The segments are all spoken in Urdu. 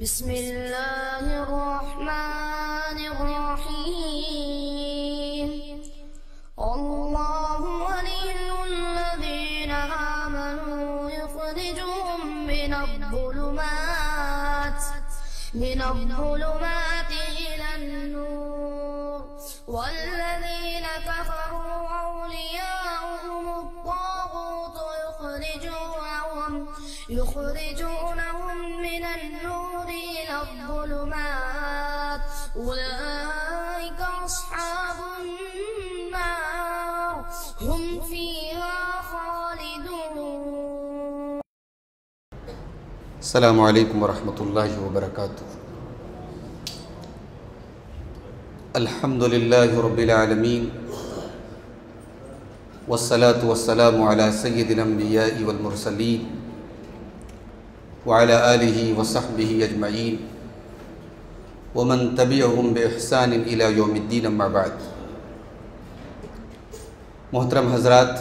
بسم اللہ الرحمن الرحیم اللہ ولی الذین آمنوا یخرجهم من الظلمات إلى النور والذین كفروا أولياؤهم الطاغوت يخرجونهم من النور إلى الظلمات أولئك أصحاب النار هم فيها خالدون. السلام علیکم ورحمۃ اللہ وبرکاتہ. الحمد للہ رب العالمین والصلاة والسلام علی سید الانبیاء والمرسلین وعلى آلہ وصحبہ اجمعین ومن تبعهم بإحسان الى یوم الدین اما بعد. محترم حضرات،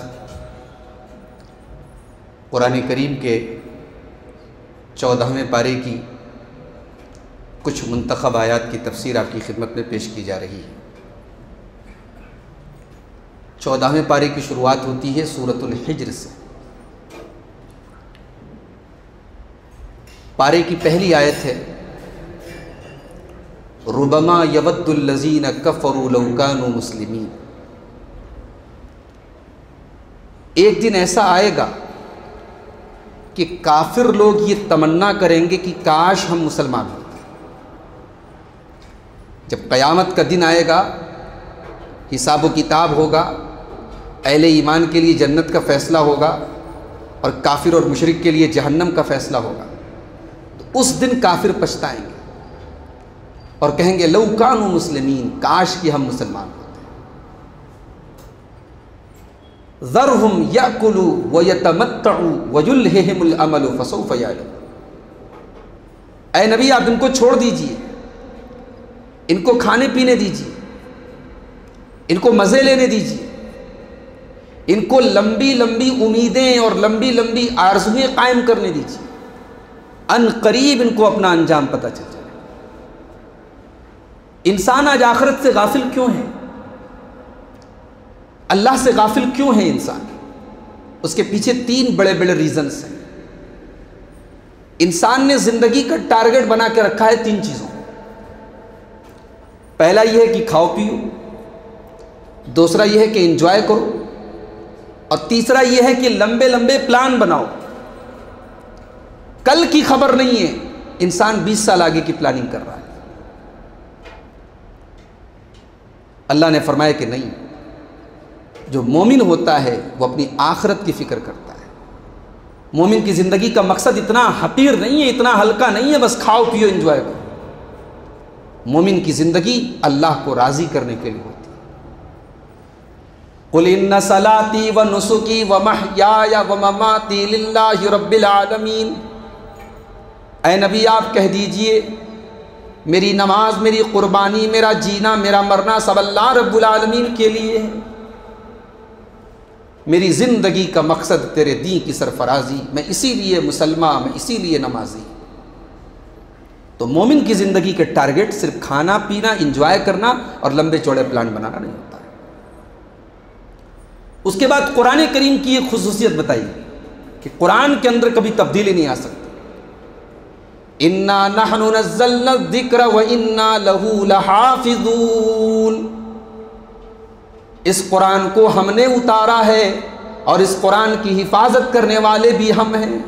قرآن کریم کے 14ویں پارے کی کچھ منتخب آیات کی تفسیر آپ کی خدمت میں پیش کی جا رہی ہے. 14ویں پارے کی شروعات ہوتی ہے سورۃ الحجر سے. پارے کی پہلی آیت ہے ربما یود الذین کفروا لو کانوا مسلمین. ایک دن ایسا آئے گا کہ کافر لوگ یہ تمنا کریں گے کہ کاش ہم مسلمان ہوتے. جب قیامت کا دن آئے گا، حساب و کتاب ہوگا، اہل ایمان کے لیے جنت کا فیصلہ ہوگا اور کافر اور مشرک کے لیے جہنم کا فیصلہ ہوگا، تو اس دن کافر پچھتائیں گے اور کہیں گے لو کانوا مسلمین، کاش کہ ہم مسلمان ہوتے. ذرہم یاکلوا ویتمتعوا ویلہہم الامل فسوف یعلمون. اے نبی، آپ ان کو چھوڑ دیجئے، ان کو کھانے پینے دیجئے، ان کو مزے لینے دیجئے، ان کو لمبی لمبی امیدیں اور لمبی لمبی آرزویں قائم کرنے دیجئے. ان قریب ان کو اپنا انجام پتہ چل جائے. انسان آج آخرت سے غافل کیوں ہے؟ اللہ سے غافل کیوں ہے انسان؟ اس کے پیچھے 3 بڑے بڑے ریزنز ہیں. انسان نے زندگی کا ٹارگٹ بنا کے رکھا ہے 3 چیزوں. پہلا یہ ہے کہ کھاؤ پیو، دوسرا یہ ہے کہ انجوائے کرو، اور تیسرا یہ ہے کہ لمبے لمبے پلان بناؤ. کل کی خبر نہیں ہے، انسان 20 سال آگے کی پلاننگ کر رہا ہے. اللہ نے فرمایا کہ نہیں، جو مومن ہوتا ہے وہ اپنی آخرت کی فکر کرتا ہے. مومن کی زندگی کا مقصد اتنا حقیر نہیں ہے، اتنا ہلکا نہیں ہے بس کھاؤ پیو انجوائے کرو. مومن کی زندگی اللہ کو راضی کرنے کے لیے ہوتی ہے. قل ان صلاتی و نسکی و محیای و مماتی للہ رب العالمین. اے نبی، آپ کہہ دیجئے میری نماز، میری قربانی، میرا جینا، میرا مرنا سب اللہ رب العالمین کے لیے ہے. میری زندگی کا مقصد تیرے دین کی سرفرازی، میں اسی لیے مسلمان، میں اسی لیے نمازی. تو مومن کی زندگی کے ٹارگٹ صرف کھانا پینا، انجوائے کرنا اور لمبے چوڑے پلان بنانا نہیں ہوتا ہے. اس کے بعد قرآن کریم کی ایک خصوصیت بتائی کہ قرآن کے اندر کبھی تبدیلی نہیں آ سکتی. اِنَّا نَحْنُ نَزَّلْنَا الذِّكْرَ وَإِنَّا لَهُ لَحَافِظُونَ. اس قرآن کو ہم نے اتارا ہے اور اس قرآن کی حفاظت کرنے والے بھی ہم ہیں.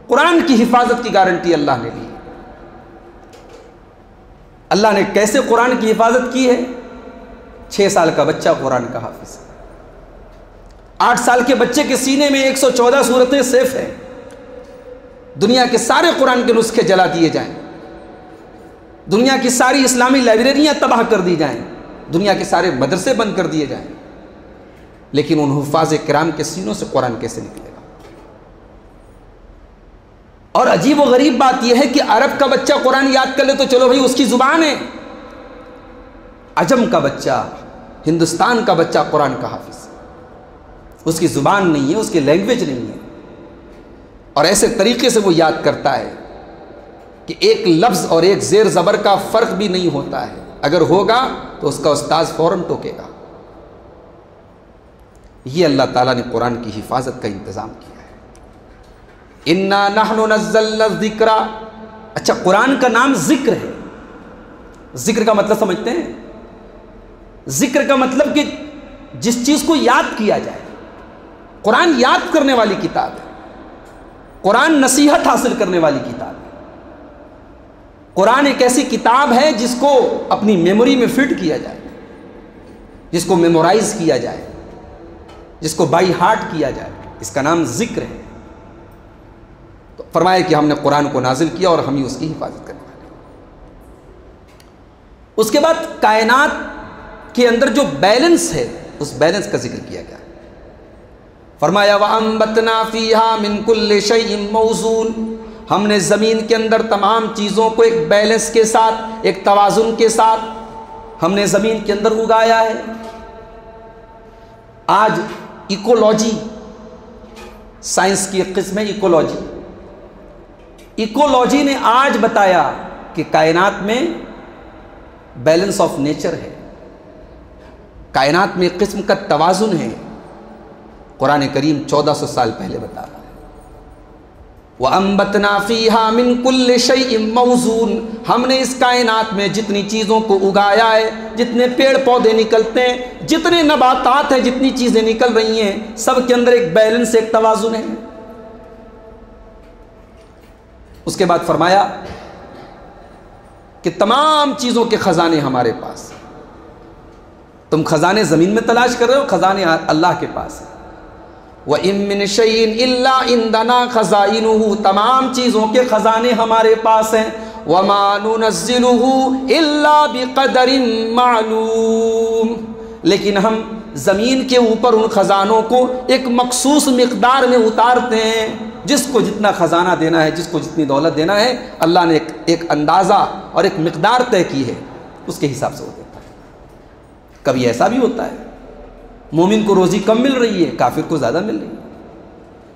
قرآن کی حفاظت کی گارنٹی اللہ نے لی. اللہ نے کیسے قرآن کی حفاظت کی ہے؟ 6 سال کا بچہ قرآن کا حافظ ہے. 8 سال کے بچے کے سینے میں 114 سورتیں سیف ہیں. دنیا کے سارے قرآن کے نسخے جلا دیے جائیں، دنیا کی ساری اسلامی لائبریریاں تباہ کر دی جائیں، دنیا کے سارے مدرسے بند کر دیے جائیں، لیکن ان حفاظ کرام کے سینوں سے قرآن کیسے نکلے گا؟ اور عجیب و غریب بات یہ ہے کہ عرب کا بچہ قرآن یاد کر لے تو چلو بھائی اس کی زبان ہے. عجم کا بچہ، ہندوستان کا بچہ قرآن کا حافظ ہے. اس کی زبان نہیں ہے، اس کی لینگویج نہیں ہے، اور ایسے طریقے سے وہ یاد کرتا ہے کہ ایک لفظ اور ایک زیر زبر کا فرق بھی نہیں ہوتا ہے، اگر ہوگا تو اس کا استاذ فوراً ٹوکے گا۔ یہ اللہ تعالیٰ نے قرآن کی حفاظت کا انتظام کیا ہے۔ اِنَّا نَحْنُ نَزَّلْنَا الذِّكْرَ، اچھا قرآن کا نام ذکر ہے۔ ذکر کا مطلب سمجھتے ہیں؟ ذکر کا مطلب کہ جس چیز کو یاد کیا جائے۔ قرآن یاد کرنے والی کتاب ہے، قرآن نصیحت حاصل کرنے والی کتاب ہے۔ قرآن ایک ایسی کتاب ہے جس کو اپنی میموری میں فٹ کیا جائے، جس کو میمورائز کیا جائے، جس کو بائی ہارٹ کیا جائے، اس کا نام ذکر ہے۔ تو فرمایا کہ ہم نے قرآن کو نازل کیا اور ہم ہی اس کی حفاظت کرنے والے ہیں۔ اس کے بعد کائنات کے اندر جو بیلنس ہے، اس بیلنس کا ذکر کیا گیا۔ فرمایا وَأَنبَتْنَا فِيهَا مِن كُلِّ شَيْءٍ مَوْزُونٍ، ہم نے زمین کے اندر تمام چیزوں کو ایک بیلنس کے ساتھ، ایک توازن کے ساتھ ہم نے زمین کے اندر اگایا ہے۔ آج ایکولوجی، سائنس کی ایک قسم ہے ایکولوجی، ایکولوجی نے آج بتایا کہ کائنات میں بیلنس آف نیچر ہے، کائنات میں ایک قسم کا توازن ہے۔ قرآن کریم 1400 سال پہلے بتا رہا ہے وَأَنبَتْنَا فِيهَا مِن كُلِّ شَيْءٍ مَوْزُونٍ، ہم نے اس کائنات میں جتنی چیزوں کو اگایا ہے، جتنے پیڑ پودے نکلتے ہیں، جتنے نباتات ہیں، جتنی چیزیں نکل رہی ہیں، سب کے اندر ایک بیلنس، ایک توازن ہے۔ اس کے بعد فرمایا کہ تمام چیزوں کے خزانے ہمارے پاس، تم خزانے زمین میں تلاش کر رہے ہو، خزانے اللہ کے پاس ہیں۔ وَإِن مِّن شَيْءٍ إِلَّا عِندَنَا خَزَائِنُهُ، تمام چیزوں کے خزانے ہمارے پاس ہیں۔ وَمَا نُنَزِّلُهُ إِلَّا بِقَدَرٍ مَّعْلُومٍ، لیکن ہم زمین کے اوپر ان خزانوں کو ایک مخصوص مقدار میں اتارتے ہیں، جس کو جتنا خزانہ دینا ہے، جس کو جتنی دولت دینا ہے، اللہ نے ایک اندازہ اور ایک مقدار طے کی ہے، اس کے حساب سے وہ دیتا ہے۔ کبھی ایسا بھی ہوتا ہے مومن کو روزی کم مل رہی ہے، کافر کو زیادہ مل رہی ہے۔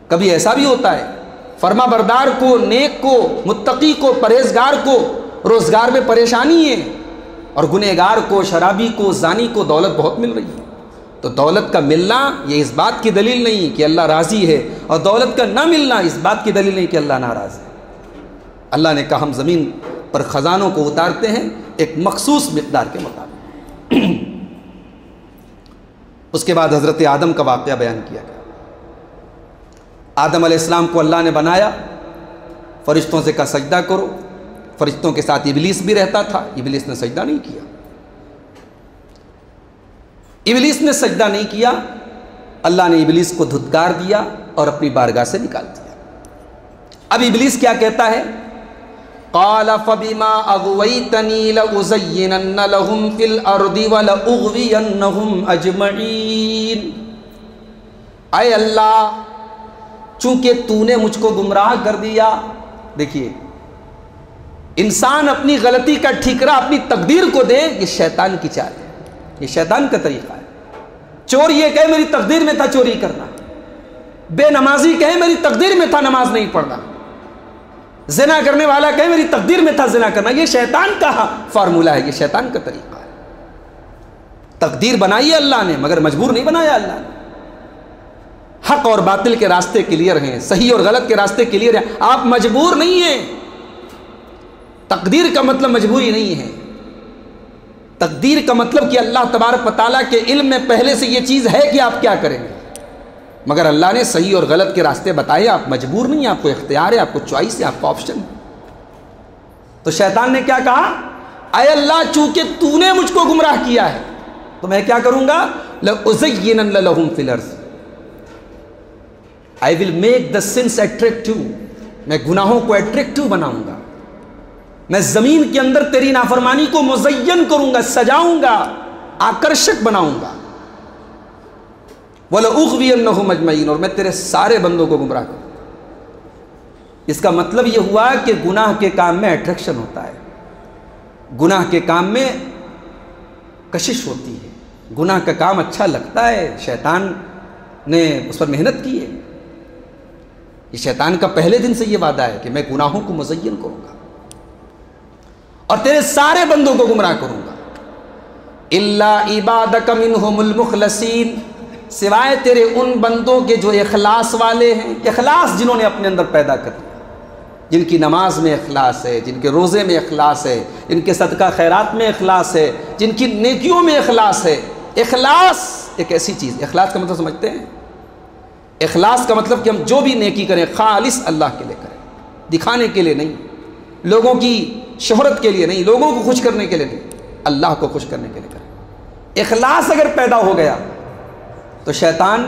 کبھی ایسا بھی ہوتا ہے فرما بردار کو، نیک کو، متقی کو، پرہیزگار کو روزگار میں پریشانی ہے، اور گنہگار کو، شرابی کو، زانی کو دولت بہت مل رہی ہے۔ تو دولت کا ملنا یہ اس بات کی دلیل نہیں کہ اللہ راضی ہے، اور دولت کا نہ ملنا اس بات کی دلیل نہیں کہ اللہ ناراض ہے۔ اللہ نے کہا ہم زمین پر خزانوں کو اتارتے ہیں ایک مخصوص مقدار کے مطابق۔ اس کے بعد حضرت آدم کا واقعہ بیان کیا گیا۔ آدم علیہ السلام کو اللہ نے بنایا، فرشتوں سے کہا سجدہ کرو، فرشتوں کے ساتھ ابلیس بھی رہتا تھا، ابلیس نے سجدہ نہیں کیا۔ ابلیس نے سجدہ نہیں کیا، اللہ نے ابلیس کو دھتکار دیا اور اپنی بارگاہ سے نکال دیا۔ اب ابلیس کیا کہتا ہے؟ قال فبما اغويتني لأزينن لهم في الارض ولأغوينهم اجمعين، اے اللہ چونکہ تو نے مجھ کو گمراہ کر دیا۔ دیکھیے انسان اپنی غلطی کا ٹھیکرا اپنی تقدیر کو دے، یہ شیطان کی چال ہے، یہ شیطان کا طریقہ ہے۔ چور یہ کہے میری تقدیر میں تھا چوری کرنا، بے نمازی کہے میری تقدیر میں تھا نماز نہیں پڑھنا، زنا کرنے والا کہے میری تقدیر میں تھا زنا کرنا۔ یہ شیطان کا فارمولہ ہے، یہ شیطان کا طریقہ ہے۔ تقدیر بنائی ہے اللہ نے، مگر مجبور نہیں بنایا اللہ نے۔ حق اور باطل کے راستے کلیئر ہیں، صحیح اور غلط کے راستے کلیئر ہیں، آپ مجبور نہیں ہیں۔ تقدیر کا مطلب مجبوری نہیں ہے، تقدیر کا مطلب کہ اللہ تبارک و تعالیٰ کے علم میں پہلے سے یہ چیز ہے کہ آپ کیا کریں گے، مگر اللہ نے صحیح اور غلط کے راستے بتائے، آپ مجبور نہیں ہیں، آپ کو اختیار ہے، آپ کو چوائس ہے، آپ کو آپشن ہے۔ تو شیطان نے کیا کہا؟ اے اللہ چونکہ تو نے مجھ کو گمراہ کیا ہے تو میں کیا کروں گا؟ لَأُزَيِّنَنَّ لَهُمْ فِي الْأَرْضِ، I will make the sins attractive، میں گناہوں کو اٹریکٹیو بناؤں گا، میں زمین کے اندر تیری نافرمانی کو مزین کروں گا، سجاؤں گا، آکرشک بناؤں گا۔ وَلَأُغْوِيَنَّهُمْ أَجْمَعِينَ، اور میں تیرے سارے بندوں کو گمراہ کروں۔ اس کا مطلب یہ ہوا کہ گناہ کے کام میں اٹریکشن ہوتا ہے، گناہ کے کام میں کشش ہوتی ہے، گناہ کا کام اچھا لگتا ہے، شیطان نے اس پر محنت کی ہے۔ یہ شیطان کا پہلے دن سے یہ وعدہ ہے کہ میں گناہوں کو مزین کروں گا۔ اور تیرے سارے بندوں کو گمراہ کروں گا. الا عبادک منہم المخلصین، سوائے تیرے ان بندوں کے جو اخلاص والے ہیں. اخلاص جنہوں نے اپنے اندر پیدا کر لیا، جن کی نماز میں اخلاص ہے، جن کے روزے میں اخلاص ہے، جن کے صدقہ خیرات میں اخلاص ہے، جن کی نیکیوں میں اخلاص ہے. اخلاص ایک ایسی چیز، اخلاص کا مطلب سمجھتے ہیں؟ اخلاص کا مطلب کہ ہم جو بھی نیکی کریں خالص اللہ کے لیے کریں، دکھانے کے لیے نہیں، لوگوں کی شہرت کے لیے نہیں، لوگوں کو خوش کرنے کے لیے نہیں، اللہ کو خوش کرنے کے لیے کریں. اخلاص اگر پیدا ہو گیا تو شیطان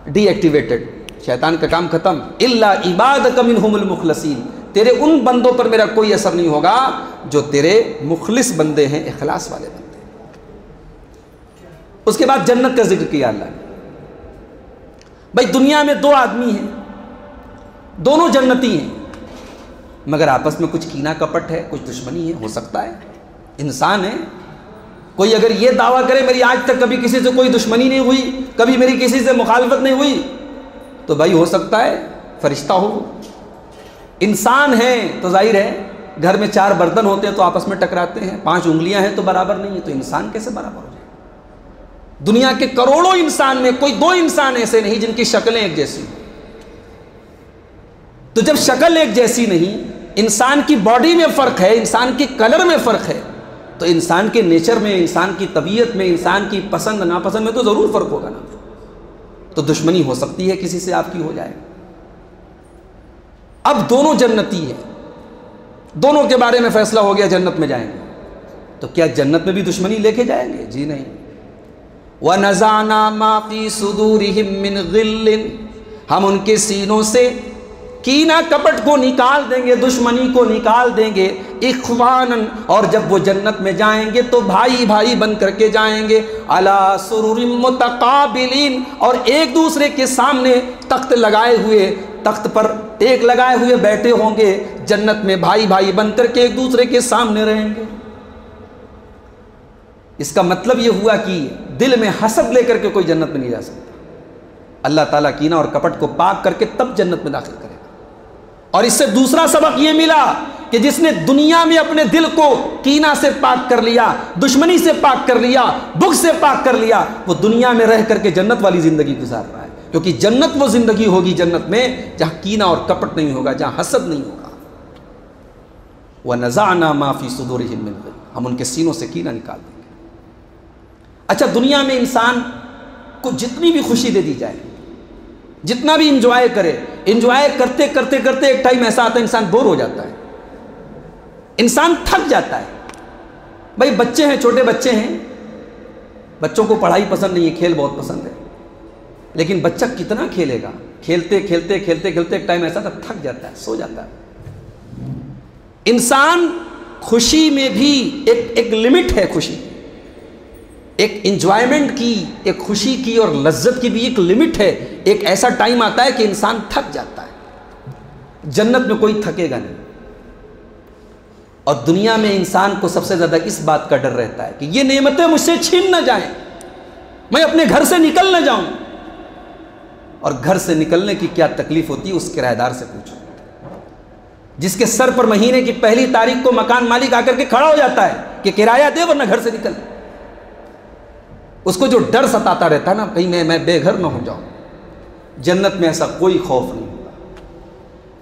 ڈی ایکٹیویٹڈ، شیطان کا کام ختم. الا عبادک منہم المخلصین، تیرے ان بندوں پر میرا کوئی اثر نہیں ہوگا جو تیرے مخلص بندے ہیں، اخلاص والے بندے. اس کے بعد جنت کا ذکر کیا اللہ نے. بھائی دنیا میں دو آدمی ہیں، دونوں جنتی ہیں، مگر آپس میں کچھ کینہ کپٹ ہے، کچھ دشمنی ہے. ہو سکتا ہے، انسان ہے. کوئی اگر یہ دعویٰ کرے میری آج تک کبھی کسی سے کوئی دشمنی نہیں ہوئی، کبھی میری کسی سے مخالفت نہیں ہوئی، تو بھائی ہو سکتا ہے فرشتہ ہو. انسان ہے تو ظاہر ہے گھر میں 4 برتن ہوتے ہیں تو آپس میں ٹکراتے ہیں، 5 انگلیاں ہیں تو برابر نہیں ہے، تو انسان کیسے برابر ہو جائے؟ دنیا کے کروڑوں انسان میں کوئی 2 انسان ایسے نہیں جن کی شکلیں ایک جیسی ہوں. تو جب شکل ایک جیسی نہیں، انسان کی باڈی میں فرق ہے، انسان کی کلر میں فرق ہے، تو انسان کے نیچر میں، انسان کی طبیعت میں، انسان کی پسند ناپسند میں تو ضرور فرق ہوگا نا. تو دشمنی ہو سکتی ہے کسی سے آپ کی ہو جائے. اب دونوں جنتی ہیں، دونوں کے بارے میں فیصلہ ہو گیا جنت میں جائیں گے، تو کیا جنت میں بھی دشمنی لے کے جائیں گے؟ جی نہیں. وَنَزَعْنَا مَا فِي صُدُورِهِم مِّن غِلٍّ، ہم ان کے سینوں سے کینہ کپٹ کو نکال دیں گے، دشمنی کو نکال دیں گے. اخواناً، اور جب وہ جنت میں جائیں گے تو بھائی بھائی بن کر کے جائیں گے. عَلَىٰ سُرُرٍ مُتَقَابِلِينَ، اور ایک دوسرے کے سامنے تخت لگائے ہوئے، تخت پر ایک لگائے ہوئے بیٹھے ہوں گے. جنت میں بھائی بھائی بن کر کے ایک دوسرے کے سامنے رہیں گے. اس کا مطلب یہ ہوا کہ دل میں حسد لے کر کے کوئی جنت میں نہیں جا سکتا. اللہ تعالیٰ کینہ اور کپٹ کو پاک کر کے تب جنت میں داخل کرے گا. اور اس سے دوسرا سبق یہ ملا کہ جس نے دنیا میں اپنے دل کو کینہ سے پاک کر لیا، دشمنی سے پاک کر لیا، بغض سے پاک کر لیا، وہ دنیا میں رہ کر کے جنت والی زندگی گزار رہا ہے. کیونکہ جنت وہ زندگی ہوگی جنت میں جہاں کینہ اور کپٹ نہیں ہوگا، جہاں حسد نہیں ہوگا. وَنَزَعْنَا مَا فِي صُدُورِهِم مِّن غِلٍّ، ہم ان کے سینوں سے کینہ نکال دیں گے. اچھا، دنیا میں انسان کو جتنی بھی خوشی دے دی جائے، جتنا بھی انجوائے کرے، انجوائے کرتے کرتے کرتے ایک ٹائم ایسا آتا ہے انسان بور ہو جاتا ہے، انسان تھک جاتا ہے. بھائی بچے ہیں، چھوٹے بچے ہیں، بچوں کو پڑھائی پسند نہیں ہے، کھیل بہت پسند ہے. لیکن بچہ کتنا کھیلے گا؟ کھیلتے کھیلتے کھیلتے کھیلتے ایک ٹائم ایسا تھا تھک جاتا ہے، سو جاتا ہے. انسان خوشی میں بھی ایک لمٹ ہے، خوشی ایک انجوائمنٹ کی، ایک خوشی کی اور لذت کی بھی ایک لمٹ ہے. ایک ایسا ٹائم آتا ہے کہ انسان تھک جاتا ہے. جنت میں کوئی تھکے گا نہیں. اور دنیا میں انسان کو سب سے زیادہ اس بات کا ڈر رہتا ہے کہ یہ نعمتیں مجھ سے چھین نہ جائیں، میں اپنے گھر سے نکل نہ جاؤں. اور گھر سے نکلنے کی کیا تکلیف ہوتی ہے اس کرایہ دار سے پوچھو، جس کے سر پر مہینے کی 1 تاریخ کو مکان مالک آ کر کے کھڑا ہو جاتا ہے کہ کرایہ دے ورنہ گھر سے نکل. اس کو جو ڈر ستاتا رہتا ہے نا، کہیں میں بے گھر نہ ہو جاؤں. جنت میں ایسا کوئی خوف نہیں ہوگا.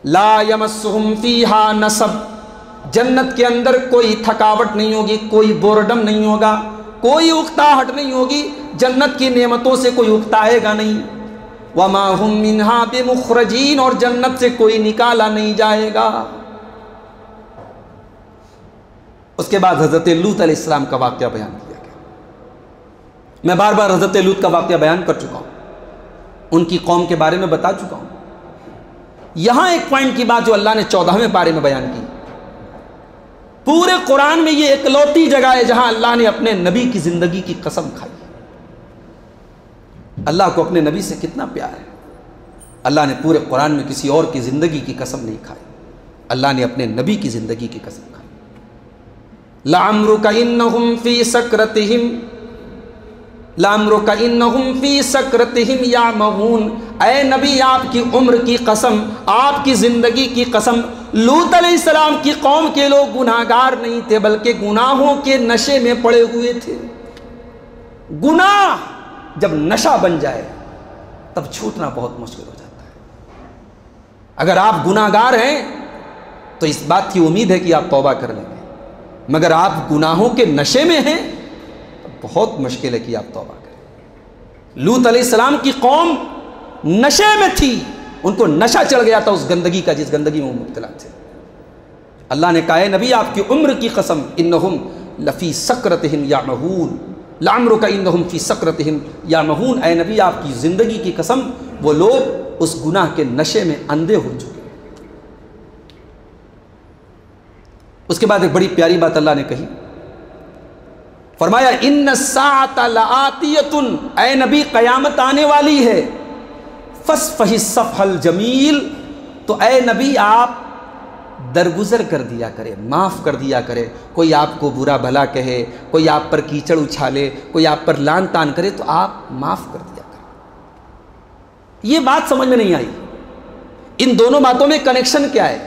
لا یمسہم فیہا نصب، جنت کے اندر کوئی تھکاوٹ نہیں ہوگی، کوئی بورڈم نہیں ہوگا، کوئی اکتاہٹ نہیں ہوگی. جنت کی نعمتوں سے کوئی اکتائے گا نہیں. وما ہم منہا بمخرجین، اور جنت سے کوئی نکالا نہیں جائے گا. اس کے بعد حضرت لوط علیہ السلام کا واقعہ بیان کیا گیا. میں بار بار حضرت لوط کا واقعہ بیان کر چکا ہوں، ان کی قوم کے بارے میں بتا چکا ہوں. یہاں ایک پوائنٹ کی بات جو اللہ نے 14ویں پارے میں بیان کی. پورے قرآن میں یہ اکلوتی جگہ ہے جہاں اللہ نے اپنے نبی کی زندگی کی قسم کھائی. اللہ کو اپنے نبی سے کتنا پیار ہے. اللہ نے پورے قرآن میں کسی اور کی زندگی کی قسم نہیں کھائی، اللہ نے اپنے نبی کی زندگی کی قسم کھائی. لَعَمْرُكَ إِنَّهُمْ فِي سَكْرَتِهِمْ لَعَمْرُكَ إِنَّهُمْ فِي سَكْرَتِهِمْ يَعْمَهُونَ، اے نبی آپ کی عمر کی قسم، آپ کی زندگی کی قسم، لوط علیہ السلام کی قوم کے لوگ گناہگار نہیں تھے بلکہ گناہوں کے نشے میں پڑے ہوئے تھے۔ گناہ جب نشہ بن جائے تب چھوٹنا بہت مشکل ہو جاتا ہے۔ اگر آپ گناہگار ہیں تو اس بات کی امید ہے کہ آپ توبہ کر لیں گے، مگر آپ گناہوں کے نشے میں ہیں تو بہت مشکل ہے کہ آپ توبہ کریں۔ لوط علیہ السلام کی قوم نشے میں تھی، ان کو نشہ چڑھ گیا تھا اس گندگی کا جس گندگی میں وہ مبتلا تھے۔ اللہ نے کہا ہے نبی آپ کی عمر کی قسم، انہم لفی سکرتہم یعمہون، لعمرک انہم فی سکرتہم یعمہون، اے نبی آپ کی زندگی کی قسم وہ لوگ اس گناہ کے نشے میں اندھے ہو چکے۔ اس کے بعد ایک بڑی پیاری بات اللہ نے کہی، فرمایا ان الساعۃ لآتیۃ، اے نبی قیامت آنے والی ہے، فاصفح الصفح الجمیل، تو اے نبی آپ درگزر کر دیا کرے، معاف کر دیا کرے۔ کوئی آپ کو برا بھلا کہے، کوئی آپ پر کیچڑ اچھالے، کوئی آپ پر لان تان کرے تو آپ معاف کر دیا کرے۔ یہ بات سمجھ میں نہیں آئی، ان دونوں باتوں میں کنیکشن کیا ہے؟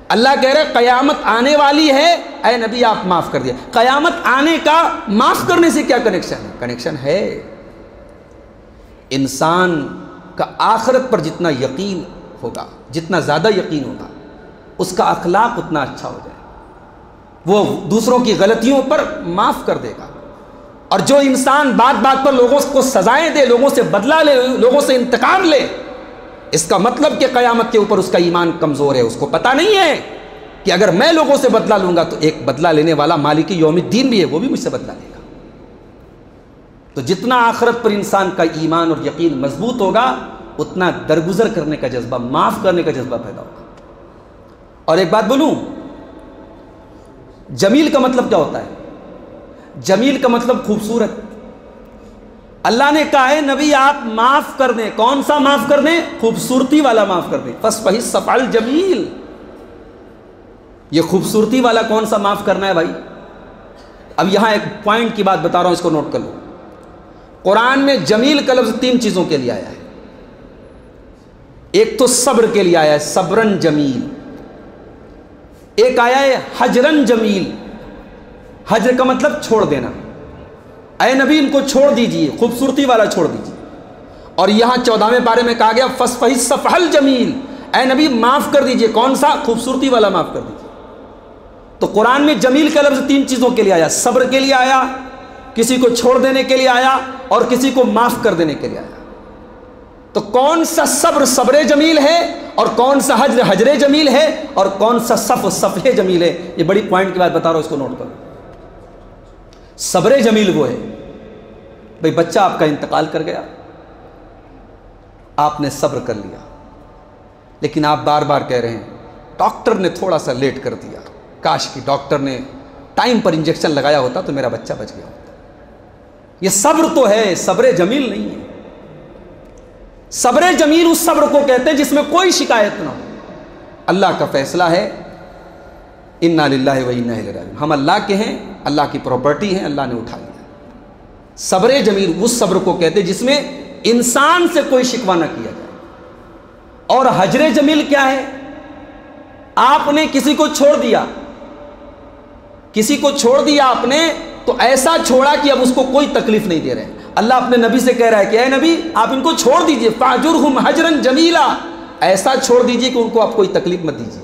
اللہ کہہ رہے قیامت آنے والی ہے، اے نبی آپ معاف کر دیا۔ قیامت آنے کا معاف کرنے سے کیا کنیکشن ہے؟ کنیکشن ہے انسان کا آخرت پر جتنا یقین ہوگا، جتنا زیادہ یقین ہوگا، اس کا اخلاق اتنا اچھا ہو جائے، وہ دوسروں کی غلطیوں پر معاف کر دے گا۔ اور جو انسان بات بات پر لوگوں کو سزائیں دے، لوگوں سے بدلہ لے، لوگوں سے انتقام لے، اس کا مطلب کہ قیامت کے اوپر اس کا ایمان کمزور ہے۔ اس کو پتہ نہیں ہے کہ اگر میں لوگوں سے بدلہ لوں گا تو ایک بدلہ لینے والا مالک یوم الدین بھی ہے، وہ بھی مجھ سے بدلہ لے گا۔ تو جتنا آخرت پر انسان کا ایمان اور یقین مضبوط ہوگا اتنا درگزر کرنے کا جذبہ، معاف کرنے کا جذبہ پیدا ہوگا۔ اور ایک بات بولوں، جمیل کا مطلب کیا ہوتا ہے؟ جمیل کا مطلب خوبصورت۔ اللہ نے کہا ہے نبی آپ معاف کر دیں۔ کون سا معاف کر دیں؟ خوبصورتی والا معاف کر دیں۔ فاصفح الصفح الجمیل، یہ خوبصورتی والا کون سا معاف کرنا ہے بھائی؟ اب یہاں ایک پوائنٹ کی بات بتا رہا ہوں، اس کو نوٹ کر لو۔ قرآن میں جمیل کا لفظ 3 چیزوں کے لیے آیا ہے۔ ایک تو صبر کے لیے آیا ہے، صبرن جمیل۔ ایک آیا ہے حجرن جمیل، حجر کا مطلب چھوڑ دینا، اے نبی ان کو چھوڑ دیجئے، خوبصورتی والا چھوڑ دیجئے۔ اور یہاں 14ویں پارے میں کہا گیا فاصفح الصفح الجمیل، اے نبی معاف کر دیجئے۔ کون سا؟ خوبصورتی والا معاف کر دیجئے۔ تو قرآن میں جمیل کا لفظ 3 چیزوں کے لیے آیا، صبر کے لیے آیا، کسی کو چھوڑ دینے کے لیے آیا، اور کسی کو معاف کر دینے کے لیے آیا۔ تو کون سا صبر صبر جمیل ہے، اور کون سا حجر حجر جمیل ہے، اور کون سا صفح صفح جمیل ہے؟ یہ بڑی پوائنٹ کی بات بتا رہا ہوں، اس کو نوٹ کرو۔ صبر جمیل وہ ہے بھئی بچہ آپ کا انتقال کر گیا، آپ نے صبر کر لیا، لیکن آپ بار بار کہہ رہے ہیں ڈاکٹر نے تھوڑا سا لیٹ کر دیا، کاش کہ ڈاکٹر نے ٹائم پر انجیکشن لگایا ہوتا تو میرا بچہ بچ گیا ہوتا۔ یہ صبر تو ہے، صبر جمیل نہیں ہے۔ صبر جمیل اس صبر کو کہتے ہیں جس میں کوئی شکایت نہ ہو، اللہ کا فیصلہ ہے، انا للہ و انا الیہ راجعون، ہم اللہ کے ہیں، اللہ کی پراپرٹی ہے، اللہ نے اٹھا لیا۔ صبر جمیل اس صبر کو کہتے ہیں جس میں انسان سے کوئی شکوہ نہ کیا جائے۔ اور حجر جمیل کیا ہے؟ آپ نے کسی کو چھوڑ دیا، کسی کو چھوڑ دیا آپ نے، تو ایسا چھوڑا کہ اب اس کو کوئی تکلیف نہیں دے رہے ہیں۔ اللہ اپنے نبی سے کہہ رہا ہے کہ اے نبی آپ ان کو چھوڑ دیجئے، فاجرہم حجرن جمیلا، ایسا چھوڑ دیجئے کہ ان کو آپ کوئی تکلیف مت دیجئے۔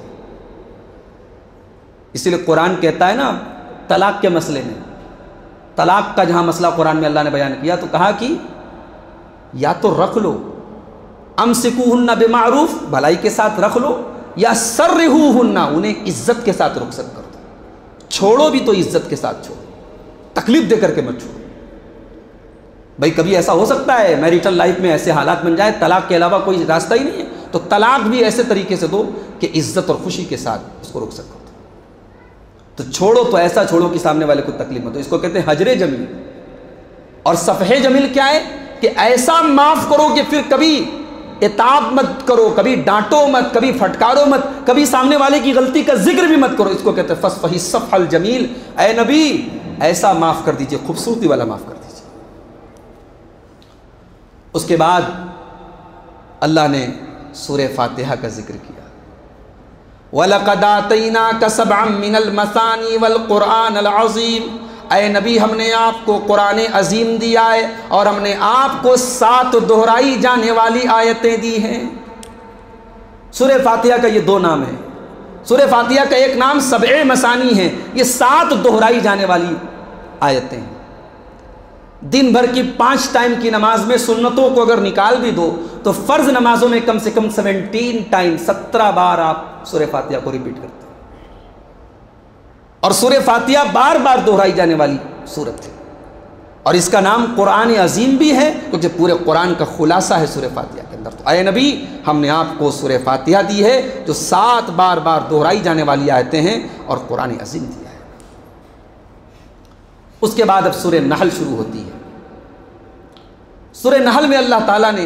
اسی لیے قرآن کہتا ہے نا طلاق کے مسئلے میں، طلاق کا جہاں مسئلہ قرآن میں اللہ نے بیان کیا تو کہا کہ یا تو رکھ لو، امسکوہن بمعروف، بھلائی کے ساتھ رکھ لو، یا سرہوہن، انہیں عزت کے ساتھ رخصت کر دو۔ چھوڑو بھی تو عزت کے ساتھ چھوڑو، تکلیف دے کر کے مت چھوڑو۔ بھائی کبھی ایسا ہو سکتا ہے میریٹل لائف میں ایسے حالات بن جائے طلاق کے علاوہ کوئی راستہ ہی نہیں ہے، تو طلاق بھی ایسے طریقے سے دو کہ عزت اور خوشی کے ساتھ اس کو رخصت کر دو۔ تو چھوڑو تو ایسا چھوڑو کہ سامنے والے کو تکلیف مت ہو، اس کو کہتے ہیں حجر جمیل۔ اور صفح جمیل کیا ہے؟ کہ ایسا معاف کرو کہ پھر کبھی عتاب مت کرو، کبھی ڈانٹو مت، کبھی پھٹکارو مت، کبھی سامنے والے کی غلطی کا ذکر بھی مت کرو۔ اس کو کہتے ہیں فاصفح الصفح الجمیل، اے نبی ایسا معاف کر دیجئے، خوبصورتی والا معاف کر دیجئے۔ اس کے بعد اللہ نے سورہ فاتحہ کا ذکر کیا، وَلَقَدْ آتَيْنَاكَ سَبْعًا مِّنَ الْمَثَانِي وَالْقُرْآنَ الْعَظِيمِ، اے نبی ہم نے آپ کو قرآن عظیم دیا ہے اور ہم نے آپ کو 7 دہرائی جانے والی آیتیں دی ہیں۔ سورہ فاتحہ کا یہ 2 نام ہیں۔ سورہ فاتحہ کا ایک نام 7 مثانی ہے، یہ 7 دہرائی جانے والی آیتیں ہیں۔ دن بھر کی 5 ٹائم کی نماز میں سنتوں کو اگر نکال بھی دو تو فرض نمازوں میں کم سے کم 17 ٹائم 17 بار آپ سورہ فاتحہ کو ریپیٹ کرتے ہیں، اور سورہ فاتحہ بار بار دہرائی جانے والی سورت ہے، اور اس کا نام قرآن عظیم بھی ہے کیونکہ پورے قرآن کا خلاصہ ہے سورہ فاتحہ کے اندر۔ تو اے نبی ہم نے آپ کو سورہ فاتحہ دی ہے جو 7 بار بار دہرائی جانے والی آیتیں ہیں، اور قرآن عظیم دیا ہے۔ اس کے بعد اب سورہ نحل شروع ہوتی ہے۔ سورہ نحل میں اللہ تعالیٰ نے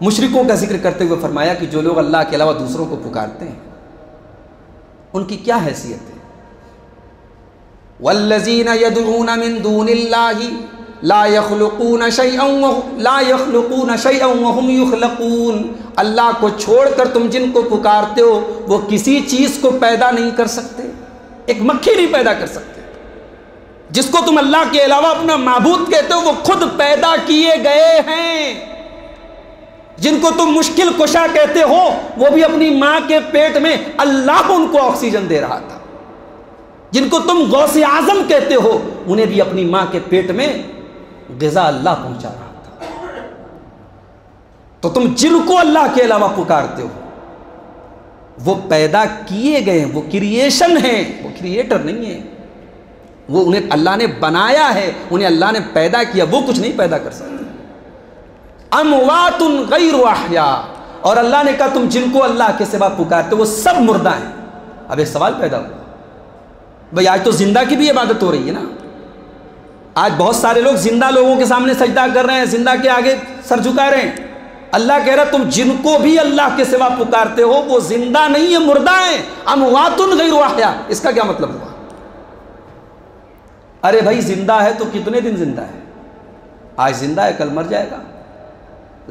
مشرکوں کا ذکر کرتے ہوئے فرمایا کہ جو لوگ اللہ کے علاوہ دوسروں کو پکارتے ہیں ان کی کیا حیثیت ہے۔ وَالَّذِينَ يَدْعُونَ مِن دُونِ اللَّهِ لَا يَخْلُقُونَ شَيْئًا وَهُمْ يُخْلَقُونَ، اللہ کو چھوڑ کر تم جن کو پکارتے ہو وہ کسی چیز کو پیدا نہیں کر سکتے، ایک مکھی نہیں پیدا کر سکتے۔ جس کو تم اللہ کے علاوہ اپنا معبود کہتے ہو وہ خود پیدا کیے گئے ہیں۔ جن کو تم مشکل کشا کہتے ہو وہ بھی اپنی ماں کے پیٹ میں اللہ ان کو آکسیجن دے رہا تھا۔ جن کو تم غوث اعظم کہتے ہو انہیں بھی اپنی ماں کے پیٹ میں غذا اللہ پہنچا رہا تھا۔ تو تم جن کو اللہ کے علاوہ پکارتے ہو وہ پیدا کیے گئے ہیں، وہ کریشن ہیں، وہ کریٹر نہیں ہیں، وہ انہیں اللہ نے بنایا ہے، انہیں اللہ نے پیدا کیا، وہ کچھ نہیں پیدا کر سکتے۔ اموات غیر احیاء، اور اللہ نے کہا تم جن کو اللہ کے سوا پکارتے وہ سب مردہ ہیں۔ اب ایک سوال پیدا ہوا، بھئی آج تو زندہ کی بھی عبادت ہو رہی ہے نا، آج بہت سارے لوگ زندہ لوگوں کے سامنے سجدہ کر رہے ہیں، زندہ کے آگے سر جھکا رہے ہیں۔ اللہ کہہ رہا تم جن کو بھی اللہ کے سوا پکارتے ہو وہ زندہ نہیں ہے، مردہ ہیں۔ اموات غیر احیاء، اس کا کیا مطلب ہوا؟ ارے بھائی زندہ ہے تو کتنے دن زندہ ہے؟ آج زندہ ہے کل مر جائے گا۔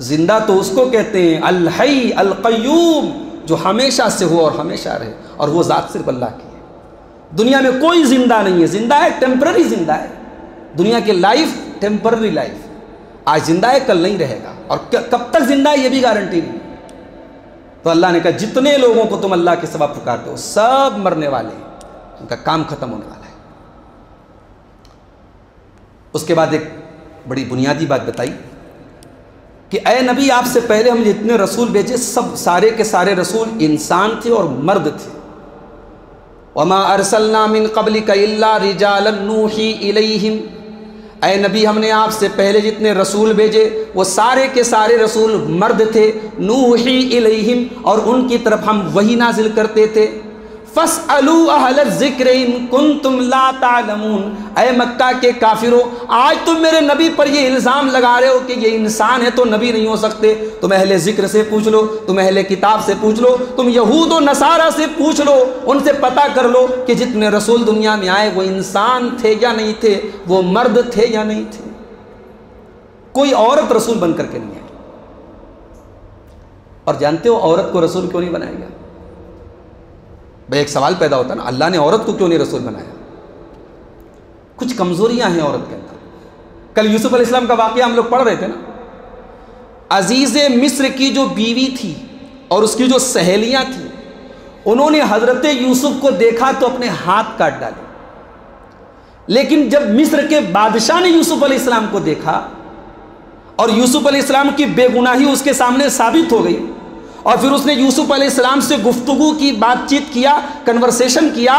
زندہ تو اس کو کہتے ہیں الحی القیوم، جو ہمیشہ سے ہو اور ہمیشہ رہے، اور وہ ذات صرف اللہ کی ہے۔ دنیا میں کوئی زندہ نہیں ہے، زندہ ہے ٹیمپرری زندہ ہے، دنیا کی لائف ٹیمپرری لائف، آج زندہ ہے کل نہیں رہے گا، اور کب تک زندہ ہے یہ بھی گارنٹی نہیں۔ تو اللہ نے کہا جتنے لوگوں کو تم اللہ کے سوا پکارتے ہو سب مرنے والے ہیں، ان کا کام ختم ہونے والا ہے۔ اس کے بعد ایک بڑی بنیادی بات بتائی کہ اے نبی آپ سے پہلے ہم جتنے رسول بھیجے سب سارے کے سارے رسول انسان تھے اور مرد تھے۔ وَمَا أَرْسَلْنَا مِن قَبْلِكَ إِلَّا رِجَالًا نُوحِي إِلَيْهِمْ، اے نبی ہم نے آپ سے پہلے جتنے رسول بھیجے وہ سارے کے سارے رسول مرد تھے۔ نوحی الیہم، اور ان کی طرف ہم وحی نازل کرتے تھے۔ فَاسْأَلُوا أَهْلَ الذِّكْرِ إِن كُنتُمْ لَا تَعْلَمُونَ، اے مکہ کے کافروں آج تم میرے نبی پر یہ الزام لگا رہے ہو کہ یہ انسان ہے تو نبی نہیں ہو سکتے۔ تم اہل ذکر سے پوچھ لو، تم اہل کتاب سے پوچھ لو، تم یہود و نصارہ سے پوچھ لو، ان سے پتہ کر لو کہ جتنے رسول دنیا میں آئے وہ انسان تھے یا نہیں تھے، وہ مرد تھے یا نہیں تھے۔ کوئی عورت رسول بن کر کے نہیں آئی۔ اور جانتے ہو عورت کو رسول کیوں نہیں بنایا گیا؟ بھائی ایک سوال پیدا ہوتا ہے نا، اللہ نے عورت کو کیوں نہیں رسول بنایا؟ کچھ کمزوریاں ہیں عورت کے اندر۔ کل یوسف علیہ السلام کا واقعہ ہم لوگ پڑھ رہے تھے نا، عزیز مصر کی جو بیوی تھی اور اس کی جو سہیلیاں تھیں انہوں نے حضرت یوسف کو دیکھا تو اپنے ہاتھ کاٹ ڈالے، لیکن جب مصر کے بادشاہ نے یوسف علیہ السلام کو دیکھا اور یوسف علیہ السلام کی بے گناہی اس کے سامنے ثابت ہو گئی، اور پھر اس نے یوسف علیہ السلام سے گفتگو کی، بات چیت کیا، کنورسیشن کیا،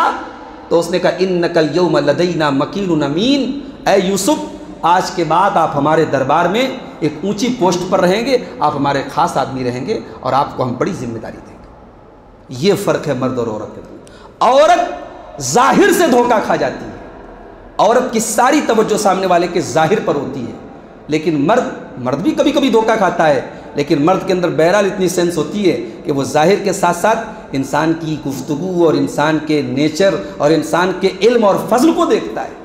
تو اس نے کہا اِنَّكَ الْيَوْمَ لَدَيْنَا مَكِينٌ أَمِينٌ، اے یوسف آج کے بعد آپ ہمارے دربار میں ایک اونچی پوسٹ پر رہیں گے، آپ ہمارے خاص آدمی رہیں گے اور آپ کو ہم بڑی ذمہ داری دیں گے۔ یہ فرق ہے مرد اور عورت کے درمیان۔ عورت ظاہر سے دھوکہ کھا جاتی ہے، عورت کی ساری توجہ سامنے والے کے ظاہر پر ہوتی ہے، لیکن مرد بھی کبھی کبھی دھوکہ کھاتا ہے، لیکن مرد کے اندر بہرحال اتنی سینس ہوتی ہے کہ وہ ظاہر کے ساتھ ساتھ انسان کی گفتگو اور انسان کے نیچر اور انسان کے علم اور فضل کو دیکھتا ہے۔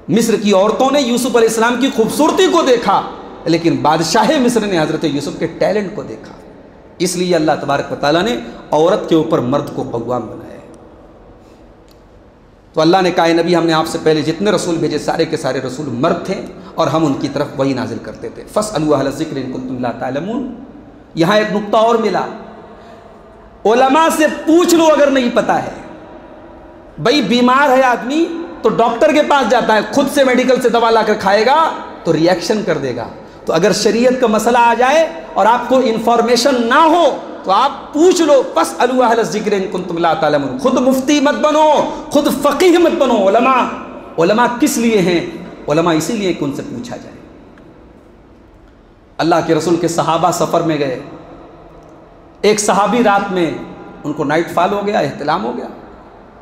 مصر کی عورتوں نے یوسف علیہ السلام کی خوبصورتی کو دیکھا لیکن بادشاہ مصر نے حضرت یوسف کے ٹیلنٹ کو دیکھا، اس لیے اللہ تبارک و تعالیٰ نے عورت کے اوپر مرد کو قوام بنایا ہے۔ تو اللہ نے کہا نبی ہم نے آپ سے پہلے جتنے رسول بھیجے سارے کے سارے رسول مرد تھے اور ہم ان کی طرف وحی نازل کرتے تھے۔ فاسألوا اہل الذکر ان کنتم لا تعلمون۔ یہاں ایک نقطہ اور ملا، علماء سے پوچھ لو اگر نہیں پتا ہے۔ بھئی بیمار ہے آدمی تو ڈاکٹر کے پاس جاتا ہے، خود سے میڈیکل سے دوا لا کر کھائے گا تو ری ایکشن کر دے گا۔ تو اگر شریعت کا مسئلہ آ جائے اور آپ کو انفارمیشن نہ ہو تو آپ پوچھ لو، فاسألوا اہل الذکر ان کنتم لا تعلمون۔ خود مفتی مت بنو، خود فقیہ مت بنو۔ علماء کس لیے ہیں؟ علماء اسی لیے کہ ان سے پوچھا جائے۔ اللہ کے رسول کے صحابہ سفر میں گئے، ایک صحابی رات میں ان کو نائٹ فال ہو گیا، احتلام ہو گیا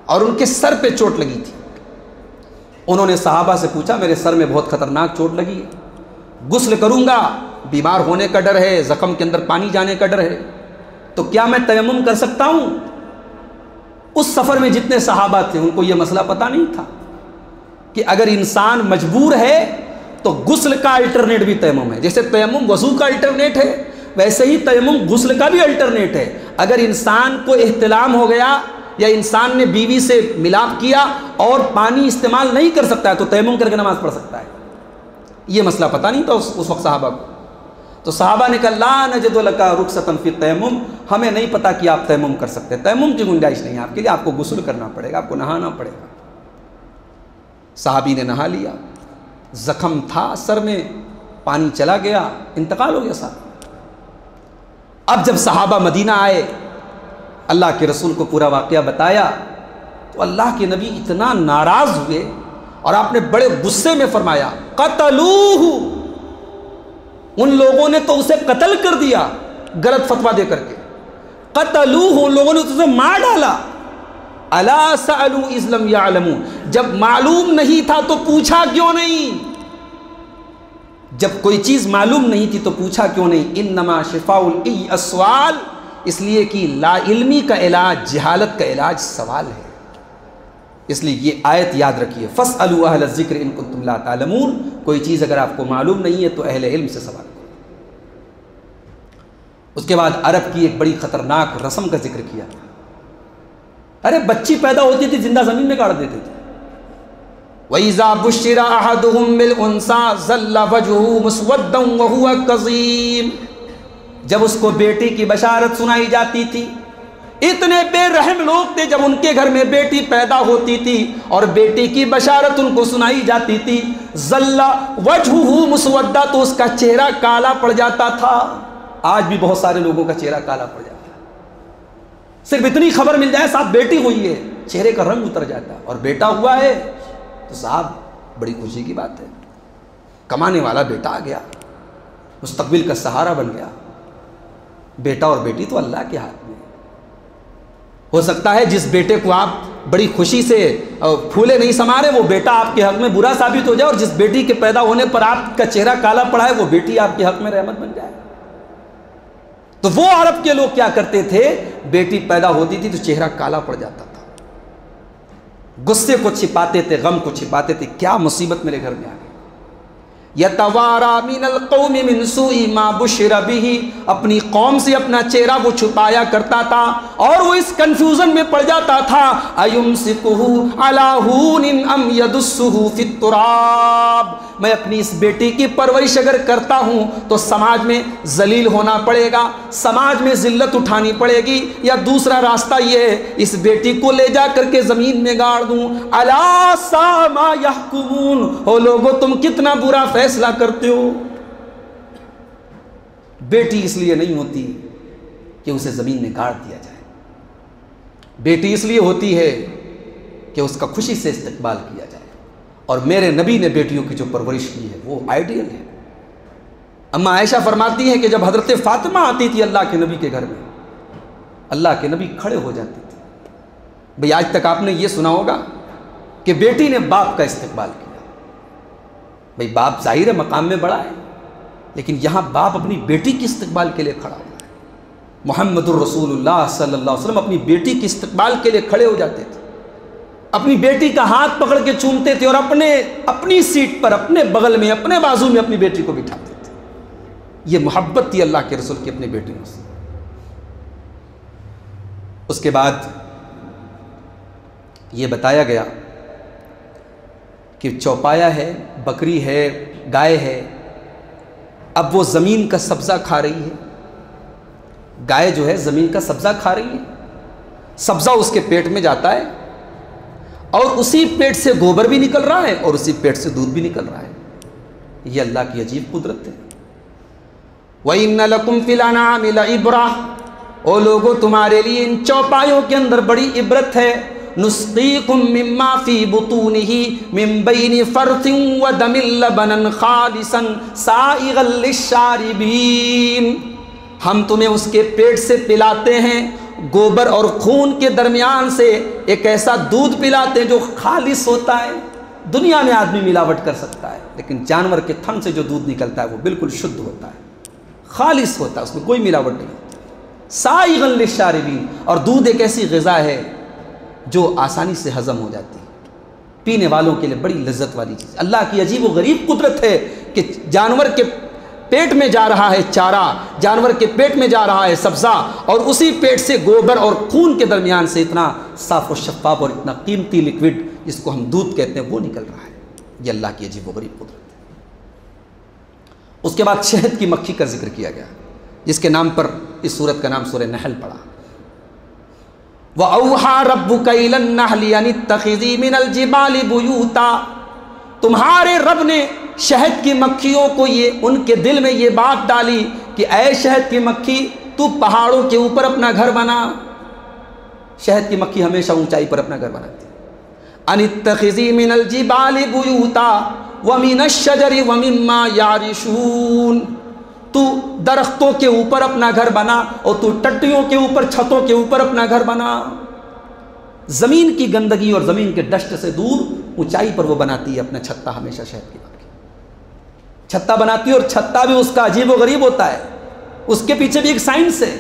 اور ان کے سر پہ چوٹ لگی تھی۔ انہوں نے صحابہ سے پوچھا میرے سر میں بہت خطرناک چوٹ لگی ہے، غسل کروں گا، بیمار ہونے کا ڈر ہے، زخم کے اندر پانی جانے کا ڈر ہے، تو کیا میں تیمم کر سکتا ہوں؟ اس سفر میں جتنے صحابہ تھے ان کو یہ مسئلہ پتہ نہیں تھا کہ اگر انسان مجبور ہے تو غسل کا الٹرنیٹ بھی تیمم ہے۔ جیسے تیمم وضو کا الٹرنیٹ ہے ویسے ہی تیمم غسل کا بھی الٹرنیٹ ہے۔ اگر انسان کو احتلام ہو گیا یا انسان نے بیوی سے ملاپ کیا اور پانی استعمال نہیں کر سکتا ہے تو تیمم کر کے نماز پڑھ سکتا ہے۔ یہ مسئلہ پتہ نہیں تھا اس وقت صحابہ کو۔ تو صحابہ نے کہا لا نجد لک رخصۃ فی التیمم، ہمیں نہیں پتا کہ آپ تیمم کر سکتے ہیں، تیمم کی گنجائش نہیں ہے آپ کے لیے، آپ کو غسل کرنا پڑے گا، آپ کو نہانا پڑے گا۔ صحابی نے نہا لیا، زخم تھا سر میں، پانی چلا گیا، انتقال ہو گیا صاحب۔ اب جب صحابہ مدینہ آئے، اللہ کے رسول کو پورا واقعہ بتایا تو اللہ کے نبی اتنا ناراض ہوئے اور آپ نے بڑے غصے میں فرمایا قتلوہ، ان لوگوں نے تو اسے قتل کر دیا غلط فتویٰ دے کر کے، قتلوہ، ان لوگوں نے اسے مار ڈالا۔ الا سألوا اذ لم يعلموا، جب معلوم نہیں تھا تو پوچھا کیوں نہیں؟ جب کوئی چیز معلوم نہیں تھی تو پوچھا کیوں نہیں؟ انما شفاء العی السؤال، اس لیے کہ لا علمی کا علاج، جہالت کا علاج سوال ہے۔ اس لیے یہ آیت یاد رکھیے، فاسألوا اہل الذکر ان کنتم لا تعلمون، کوئی چیز اگر آپ کو معلوم نہیں ہے تو اہل علم سے سوال کرو۔ اس کے بعد عرب کی ایک بڑی خطرناک رسم کا ذکر کیا، ارے بچی پیدا ہوتی تھی زندہ زمین میں گاڑ دیتے تھے۔ وَإِذَا بُشِّرَ أَحَدُهُم بِالْأُنثَىٰ ظَلَّ وَجْهُهُ مُسْوَدًّا وَهُوَ كَظِيمٌ، جب اس کو بیٹی کی بشارت سنائی جاتی تھی، اتنے بے رحم لوگ تھے، جب ان کے گھر میں بیٹی پیدا ہوتی تھی اور بیٹی کی بشارت ان کو سنائی جاتی تھی، ظَلَّ وَجْهُهُ مُسْوَدًّا، تو اس کا چہرہ کالا پڑ جاتا تھا۔ آج بھی بہت سارے لوگوں کا چہرہ کالا پڑ جاتا ہے، صرف اتنی خبر مل جائے صاحب بیٹی ہوئی ہے، چہرے کا رنگ اتر جاتا ہے، اور بیٹا ہوا ہے تو صاحب بڑی خوشی کی بات ہے، کمانے والا بیٹا آ گیا، مستقبل کا سہارا بن گیا۔ بیٹا اور بیٹی تو اللہ کے ہاتھ میں ہو سکتا ہے، جس بیٹے کو آپ بڑی خوشی سے پھولے نہیں سما رہے وہ بیٹا آپ کے حق میں برا ثابت ہو جائے، اور جس بیٹی کے پیدا ہونے پر آپ کا چہرہ کالا پڑا ہے وہ بیٹی آپ کے حق میں رحمت بن جائے۔ تو وہ عرب کے لوگ کیا کرتے تھے، بیٹی پیدا ہوتی تھی تو چہرہ کالا پڑ جاتا تھا، غصے کو چھپاتے تھے، غم کو چھپاتے تھے، کیا مصیبت میرے گھر میں آ گئی۔ یتوارا من القوم من سوء ما بشر به، اپنی قوم سے اپنا چہرہ وہ چھپایا کرتا تھا اور وہ اس کنفیوژن میں پڑ جاتا تھا، ایمسکہ علی ہون ام یدسہ فی التراب، میں اپنی اس بیٹی کی پرورش اگر کرتا ہوں تو سماج میں ذلیل ہونا پڑے گا، سماج میں ذلت اٹھانی پڑے گی، یا دوسرا راستہ یہ ہے اس بیٹی کو لے جا کر کے زمین میں گاڑ دوں۔ الا ساء ما یحکمون، او لوگو تم کتنا برا فیصلہ کرتے ہو۔ بیٹی اس لیے نہیں ہوتی کہ اسے زمین میں گاڑ دیا جائے، بیٹی اس لیے ہوتی ہے کہ اس کا خوشی سے استقبال کیا جائے، اور میرے نبی نے بیٹیوں کی جو پرورش کی ہے وہ آئیڈیل ہے۔ اما عائشہ فرماتی ہیں کہ جب حضرت فاطمہ آتی تھی اللہ کے نبی کے گھر میں، اللہ کے نبی کھڑے ہو جاتے تھے۔ بھئی آج تک آپ نے یہ سنا ہوگا کہ بیٹی نے باپ کا استقبال کیا، بھئی باپ ظاہر ہے مقام میں بڑا ہے، لیکن یہاں باپ اپنی بیٹی کی استقبال کے لیے کھڑا ہوا ہے۔ محمد الرسول اللہ صلی اللہ علیہ وسلم اپنی بیٹی کی استقبال کے لیے کھڑے ہو جاتے تھے، اپنی بیٹی کا ہاتھ پکڑ کے چومتے تھے اور اپنی سیٹ پر، اپنے بغل میں، اپنے بازو میں اپنی بیٹی کو بٹھاتے تھے۔ یہ محبت تھی اللہ کے رسول کی اپنے بیٹیوں سے۔ اس کے بعد یہ بتایا گیا کہ چوپایا ہے، بکری ہے، گائے ہے، اب وہ زمین کا سبزہ کھا رہی ہے۔ گائے جو ہے زمین کا سبزہ کھا رہی ہے، سبزہ اس کے پیٹ میں جاتا ہے اور اسی پیٹ سے گوبر بھی نکل رہا ہے اور اسی پیٹ سے دودھ بھی نکل رہا ہے۔ یہ اللہ کی عجیب قدرت ہے۔ وَإِنَّ لَكُمْ فِي الْأَنْعَامِ لَعِبْرَةً، او لوگو تمہارے لیے ان چوپایوں کے اندر بڑی عبرت ہے۔ نُسْقِيكُم مِّمَّا فِي بُطُونِهِ مِن بَيْنِ فَرْثٍ وَدَمٍ لَبَنًا خَالِصًا سَائِغًا لِّلشَّارِبِينَ، ہم تمہیں اس کے پیٹ سے پلاتے ہیں، گوبر اور خون کے درمیان سے ایک ایسا دودھ پلاتے ہیں جو خالص ہوتا ہے۔ دنیا میں آدمی ملاوٹ کر سکتا ہے، لیکن جانور کے تھن سے جو دودھ نکلتا ہے وہ بالکل شدھ ہوتا ہے، خالص ہوتا ہے، اس میں کوئی ملاوٹ نہیں ہوتی۔ سائغا للشاربین، اور دودھ ایک ایسی غذا ہے جو آسانی سے ہضم ہو جاتی ہے، پینے والوں کے لیے بڑی لذت والی چیز۔ اللہ کی عجیب و غریب قدرت ہے کہ جانور کے پیٹ میں جا رہا ہے چارہ، جانور کے پیٹ میں جا رہا ہے سبزہ، اور اسی پیٹ سے گوبر اور خون کے درمیان سے اتنا صاف و شفاف اور اتنا قیمتی لکوڈ جس کو ہم دودھ کہتے ہیں وہ نکل رہا ہے۔ یہ اللہ کی عجیب و غریب قدرت ہے۔ اس کے بعد شہد کی مکھی کا ذکر کیا گیا، جس کے نام پر اس سورت کا نام سورہ نحل پڑا۔ وَأَوْحَى رَبُّكَ إِلَى النَّحْلِ أَنِ اتَّخِذِي مِنَ الْجِبَالِ بُيُوتًا، تمہارے رب نے شہد کی مکھیوں کو ان کے دل میں یہ بات ڈالی کہ اے شہد کی مکھی تو پہاڑوں کے اوپر اپنا گھر بنا۔ شہد کی مکھی ہمیشہ اونچائی پر اپنا گھر بناتی ہے۔ ان اتخذی من الجبال بیوتا ومن الشجر ومما یعرشون، تو درختوں کے اوپر اپنا گھر بنا اور تو ٹٹیوں کے اوپر، چھتوں کے اوپر اپنا گھر بنا۔ زمین کی گندگی اور زمین کے ڈسٹ سے دور اونچائی پر وہ بناتی ہے اپنا چھتا، ہمیشہ شہد کی مکھی چھتا بناتی ہے، اور چھتا بھی اس کا عجیب و غریب ہوتا ہے، اس کے پیچھے بھی ایک سائنس ہے۔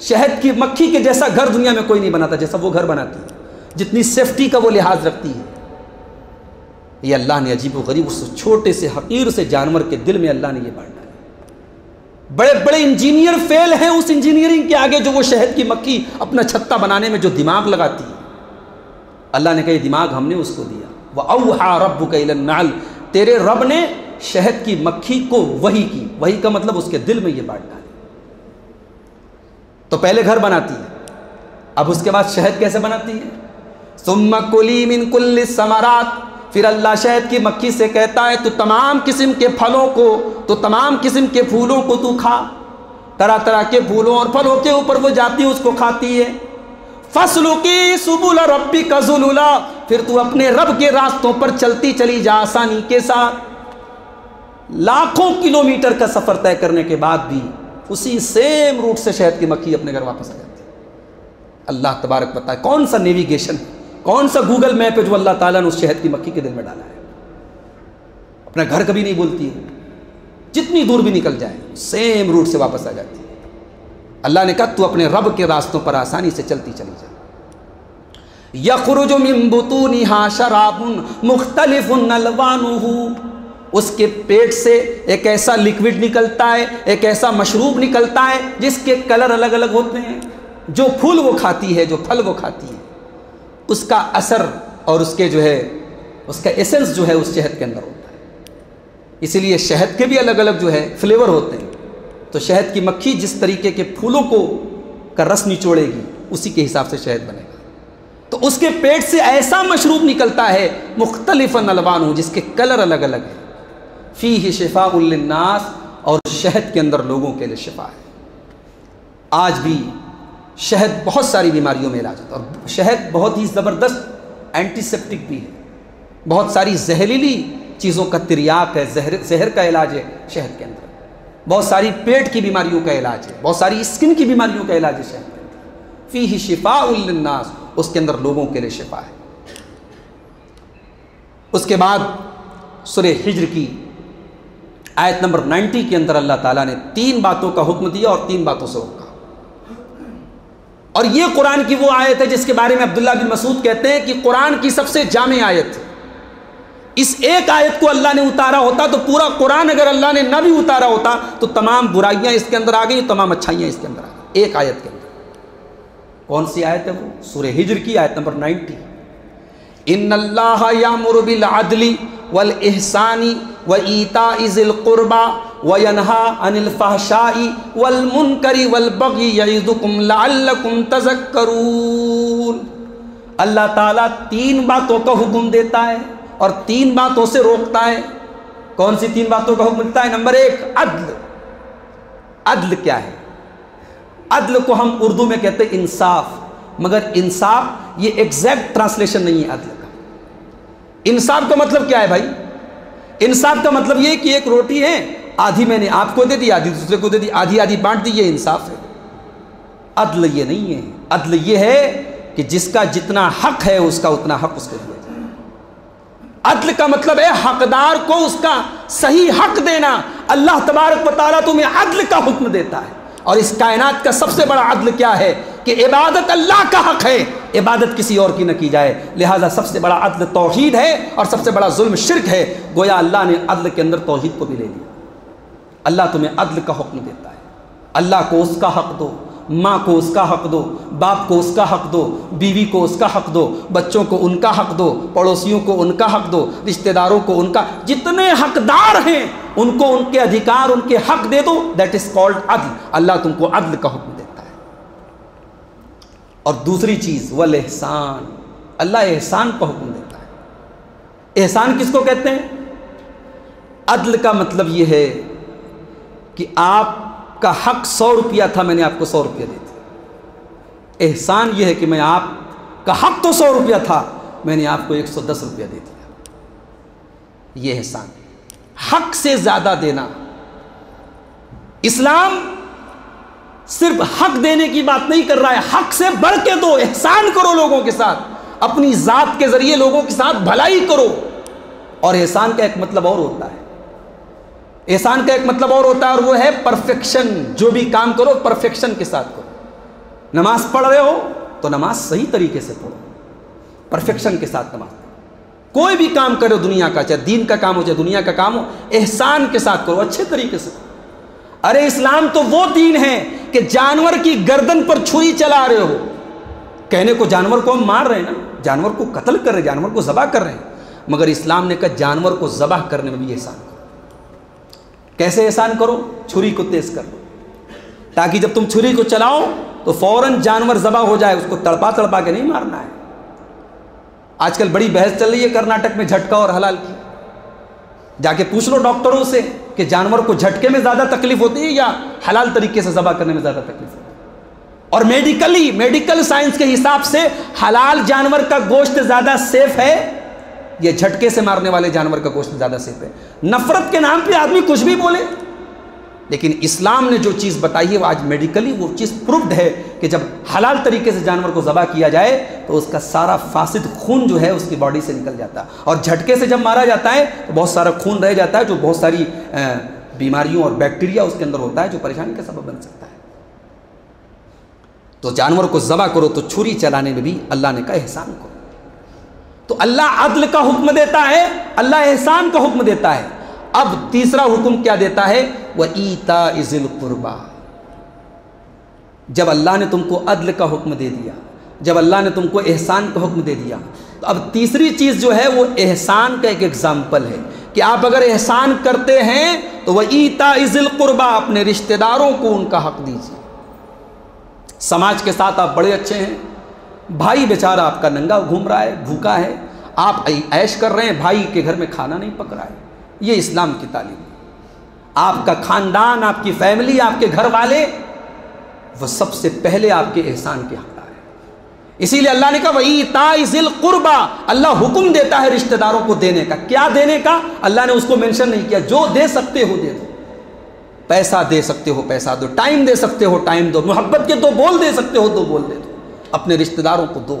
شہد کی مکھی کے جیسا گھر دنیا میں کوئی نہیں بناتا جیسا وہ گھر بناتی ہے، جتنی سیفٹی کا وہ لحاظ رکھتی ہے۔ یہ اللہ نے عجیب و غریب اس چھوٹے سے حقیر سے جانور کے دل میں اللہ نے یہ بات ڈالی۔ بڑے بڑے انجینئر فیل ہیں اس انجینئرنگ کے آگے جو وہ شہد کی مکھی اپنا چھتا بنانے میں جو دماغ لگاتی ہے۔ اللہ نے کہا یہ دماغ ہم نے اس کو دیا۔ وَأَوْحَى رَبُّكَ إِلَى النَّحْلِ، تیرے رب نے شہد کی مکھی کو وحی کی، وحی کا مطلب اس کے دل میں یہ بات ڈالی۔ تو پہلے گھر بناتی ہے، اب اس کے بعد شہد کیسے بناتی ہے؟ ثُمَّ كُلِي مِن كُلِّ الثَّمَرَاتِ، پھر اللہ شہد کی مکھی سے کہتا ہے تو تمام قسم کے پھلوں کو، تو تمام قسم کے پھولوں کو تو کھا، طرح طرح کے پھولوں اور پھلوں کے اوپر وہ جاتی ہے، اس کو کھاتی ہے۔ فَاسْلُكِي سُبُلَ رَبِّكَ ذُلُلًا، پھر تو اپنے رب کے راستوں پر چلتی چلی جا آسانی کے ساتھ۔ لاکھوں کلومیٹر کا سفر طے کرنے کے بعد بھی اسی سیم روٹ سے شہد کی مکھی اپنے گھر واپس آ جاتی ہے۔ اللہ تبارک بتائے کون سا نیویگیشن، کون سا گوگل میپ ہے جو اللہ تعالیٰ نے اس شہد کی مکھی کے دل میں ڈالا ہے۔ اپنا گھر کبھی نہیں بولتی ہے، جتنی دور بھی نکل جائے سیم روٹ سے واپس آ جاتی ہے۔ اللہ نے کہا تو اپنے رب کے راستوں پر آسانی سے چلتی چلی جا۔ یخرج من بطونها شراب مختلف الوانه، اس کے پیٹ سے ایک ایسا لکوڈ نکلتا ہے، ایک ایسا مشروب نکلتا ہے جس کے کلر الگ الگ ہوتے ہیں۔ جو پھول وہ کھاتی ہے، جو پھل وہ کھاتی ہے، اس کا اثر اور اس کے جو ہے اس کا ایسنس جو ہے اس شہد کے اندر ہوتا ہے۔ اسی لیے شہد کے بھی الگ الگ جو ہے فلیور ہوتے ہیں۔ تو شہد کی مکھی جس طریقے کے پھولوں کو کا رس نچوڑے گی اسی کے حساب سے شہد بنے گا۔ تو اس کے پیٹ سے ایسا مشروب نکلتا ہے مختلف الوان، جس کے کلر الگ الگ ہیں۔ فیہ شفاء للناس، اور شہد کے اندر لوگوں کے لیے شفا ہے۔ آج بھی شہد بہت ساری بیماریوں میں علاج ہوتا ہے، اور شہد بہت ہی زبردست اینٹی سیپٹک بھی ہے۔ بہت ساری زہریلی چیزوں کا تریاق ہے، زہر کا علاج ہے شہد کے اندر۔ بہت ساری پیٹ کی بیماریوں کا علاج ہے، بہت ساری اسکن کی بیماریوں کا علاج ہے شہد کے اندر۔ فیہ شفاء للناس، اس کے اندر لوگوں کے لیے شفا ہے۔ اس کے بعد سورہ ہجر کی آیت نمبر 90 کے اندر اللہ تعالیٰ نے 3 باتوں کا حکم دیا اور 3 باتوں سے روکا۔ اور یہ قرآن کی وہ آیت ہے جس کے بارے میں عبداللہ بن مسعود کہتے ہیں کہ قرآن کی سب سے جامع آیت ہے۔ اس ایک آیت کو اللہ نے اتارا ہوتا تو پورا قرآن اگر اللہ نے نہ بھی اتارا ہوتا تو تمام برائیاں اس کے اندر آ گئی، تمام اچھائیاں اس کے اندر آ گئی ایک آیت کے اندر۔ کون سی آیت ہے وہ؟ سورہ ہجر کی آیت نمبر 90۔ ان اللہ یامر بالعدل والاحسان وایتاء ذی القربى وینہی عن الفحشاء والمنکر والبغی یعظکم لعلکم تذکرون۔ اللہ تعالیٰ 3 باتوں کا حکم دیتا ہے اور 3 باتوں سے روکتا ہے۔ کون سی 3 باتوں کا حکم دیتا ہے؟ نمبر 1 عدل۔ عدل کیا ہے؟ عدل کو ہم اردو میں کہتے ہیں انصاف، مگر انصاف یہ ایگزیکٹ ٹرانسلیشن نہیں ہے عدل کا۔ انصاف کا مطلب کیا ہے بھائی؟ انصاف کا مطلب یہ کہ ایک روٹی ہے، آدھی میں نے آپ کو دے دی، آدھی دوسرے کو دے دی، آدھی آدھی بانٹ دی، یہ انصاف ہے۔ عدل یہ نہیں ہے، عدل یہ ہے کہ جس کا جتنا حق ہے اس کا اتنا حق اس کو دیا جائے۔ عدل کا مطلب ہے حقدار کو اس کا صحیح حق دینا۔ اللہ تبارک و تعالیٰ تمہیں عدل کا حکم دیتا ہے، اور اس کائنات کا سب سے بڑا عدل کیا ہے کہ عبادت اللہ کا حق ہے، عبادت کسی اور کی نہ کی جائے۔ لہذا سب سے بڑا عدل توحید ہے اور سب سے بڑا ظلم شرک ہے۔ گویا اللہ نے عدل کے اندر توحید کو بھی لے لیا۔ اللہ تمہیں عدل کا حکم دیتا ہے، اللہ کو اس کا حق دو، ماں کو اس کا حق دو، باپ کو اس کا حق دو، بیوی کو اس کا حق دو، بچوں کو ان کا حق دو، پڑوسیوں کو ان کا حق دو، رشتہ داروں کو ان کا، جتنے حقدار ہیں ان کو ان کے ادھیکار، ان کے حق دے دو۔ دیٹ از کالڈ عدل۔ اللہ تم کو عدل کا حکم دیتا ہے۔ اور دوسری چیز والاحسان، اللہ احسان کا حکم دیتا ہے۔ احسان کس کو کہتے ہیں؟ عدل کا مطلب یہ ہے کہ آپ کا حق 100 روپیہ تھا، میں نے آپ کو 100 روپیہ دے دیا۔ احسان یہ ہے کہ میں آپ کا حق تو 100 روپیہ تھا، میں نے آپ کو 110 روپیہ دے دیا۔ یہ احسان، حق سے زیادہ دینا۔ اسلام صرف حق دینے کی بات نہیں کر رہا ہے، حق سے بڑھ کے دو، احسان کرو لوگوں کے ساتھ، اپنی ذات کے ذریعے لوگوں کے ساتھ بھلائی کرو۔ اور احسان کا ایک مطلب اور ہوتا ہے، احسان کا ایک مطلب اور ہوتا ہے، اور وہ ہے پرفیکشن۔ جو بھی کام کرو پرفیکشن کے ساتھ کرو۔ نماز پڑھ رہے ہو تو نماز صحیح طریقے سے پڑھو، پرفیکشن کے ساتھ نماز پڑھو۔ کوئی بھی کام کرو دنیا کا، چاہے دین کا کام ہو چاہے دنیا کا کام ہو، احسان کے ساتھ کرو، اچھے طریقے سے کرو۔ ارے اسلام تو وہ دین ہے کہ جانور کی گردن پر چھری چلا رہے ہو، کہنے کو جانور کو ہم مار رہے ہیں نا، جانور کو قتل کر رہے ہیں، جانور کو ذبح کر رہے ہیں، مگر اسلام نے کہا جانور کو ذبح کرنے میں بھی احسان کرو۔ کیسے احسان کرو؟ چھری کو تیز کر لو، تاکہ جب تم چھری کو چلاؤ تو فوراً جانور ذبح ہو جائے، اس کو تڑپا تڑپا کے نہیں مارنا ہے۔ آج کل بڑی بحث چل رہی ہے کرناٹک میں جھٹکا اور حلال کی، جا کے پوچھ لو ڈاکٹروں سے کہ جانور کو جھٹکے میں زیادہ تکلیف ہوتی ہے یا حلال طریقے سے ذبح کرنے میں زیادہ تکلیف ہوتی ہے۔ اور میڈیکل سائنس کے حساب سے حلال جانور کا گوشت زیادہ سیف ہے، یہ جھٹکے سے مارنے والے جانور کا گوشت زیادہ سیف ہے۔ نفرت کے نام پہ آدمی کچھ بھی بولے، لیکن اسلام نے جو چیز بتائی ہے وہ آج میڈیکلی وہ چیز پروفڈ ہے کہ جب حلال طریقے سے جانور کو ذبح کیا جائے تو اس کا سارا فاسد خون جو ہے اس کی باڈی سے نکل جاتا ہے، اور جھٹکے سے جب مارا جاتا ہے تو بہت سارا خون رہ جاتا ہے جو بہت ساری بیماریوں اور بیکٹیریا اس کے اندر ہوتا ہے جو پریشانی کا سبب بن سکتا ہے۔ تو جانور کو ذبح کرو تو چھری چلانے میں بھی اللہ نے کہا احسان کرو۔ تو اللہ عدل کا حکم دیتا ہے، اللہ احسان کا حکم دیتا ہے۔ اب تیسرا حکم کیا دیتا ہے؟ وَإِيتَاءِ ذِي الْقُرْبَى۔ جب اللہ نے تم کو عدل کا حکم دے دیا، جب اللہ نے تم کو احسان کا حکم دے دیا، تو اب تیسری چیز جو ہے وہ احسان کا ایک ایگزامپل ہے کہ آپ اگر احسان کرتے ہیں تو وَإِيتَاءِ ذِي الْقُرْبَى، اپنے رشتہ داروں کو ان کا حق دیجیے۔ سماج کے ساتھ آپ بڑے اچھے ہیں، بھائی بیچارہ آپ کا ننگا گھوم رہا ہے، بھوکا ہے، آپ عیش کر رہے ہیں، بھائی کے گھر میں کھانا نہیں پک رہا ہے۔ یہ اسلام کی تعلیم ہے۔ آپ کا خاندان، آپ کی فیملی، آپ کے گھر والے، وہ سب سے پہلے آپ کے احسان کے حقدار ہیں۔ اسی لیے اللہ نے کہا وَإِيتَاءِ ذِي الْقُرْبَى، اللہ حکم دیتا ہے رشتہ داروں کو دینے کا۔ کیا دینے کا؟ اللہ نے اس کو مینشن نہیں کیا، جو دے سکتے ہو دے دو۔ پیسہ دے سکتے ہو پیسہ دو، ٹائم دے سکتے ہو ٹائم دو، محبت کے 2 بول دے سکتے ہو 2 بول دے دو، اپنے رشتہ داروں کو دو۔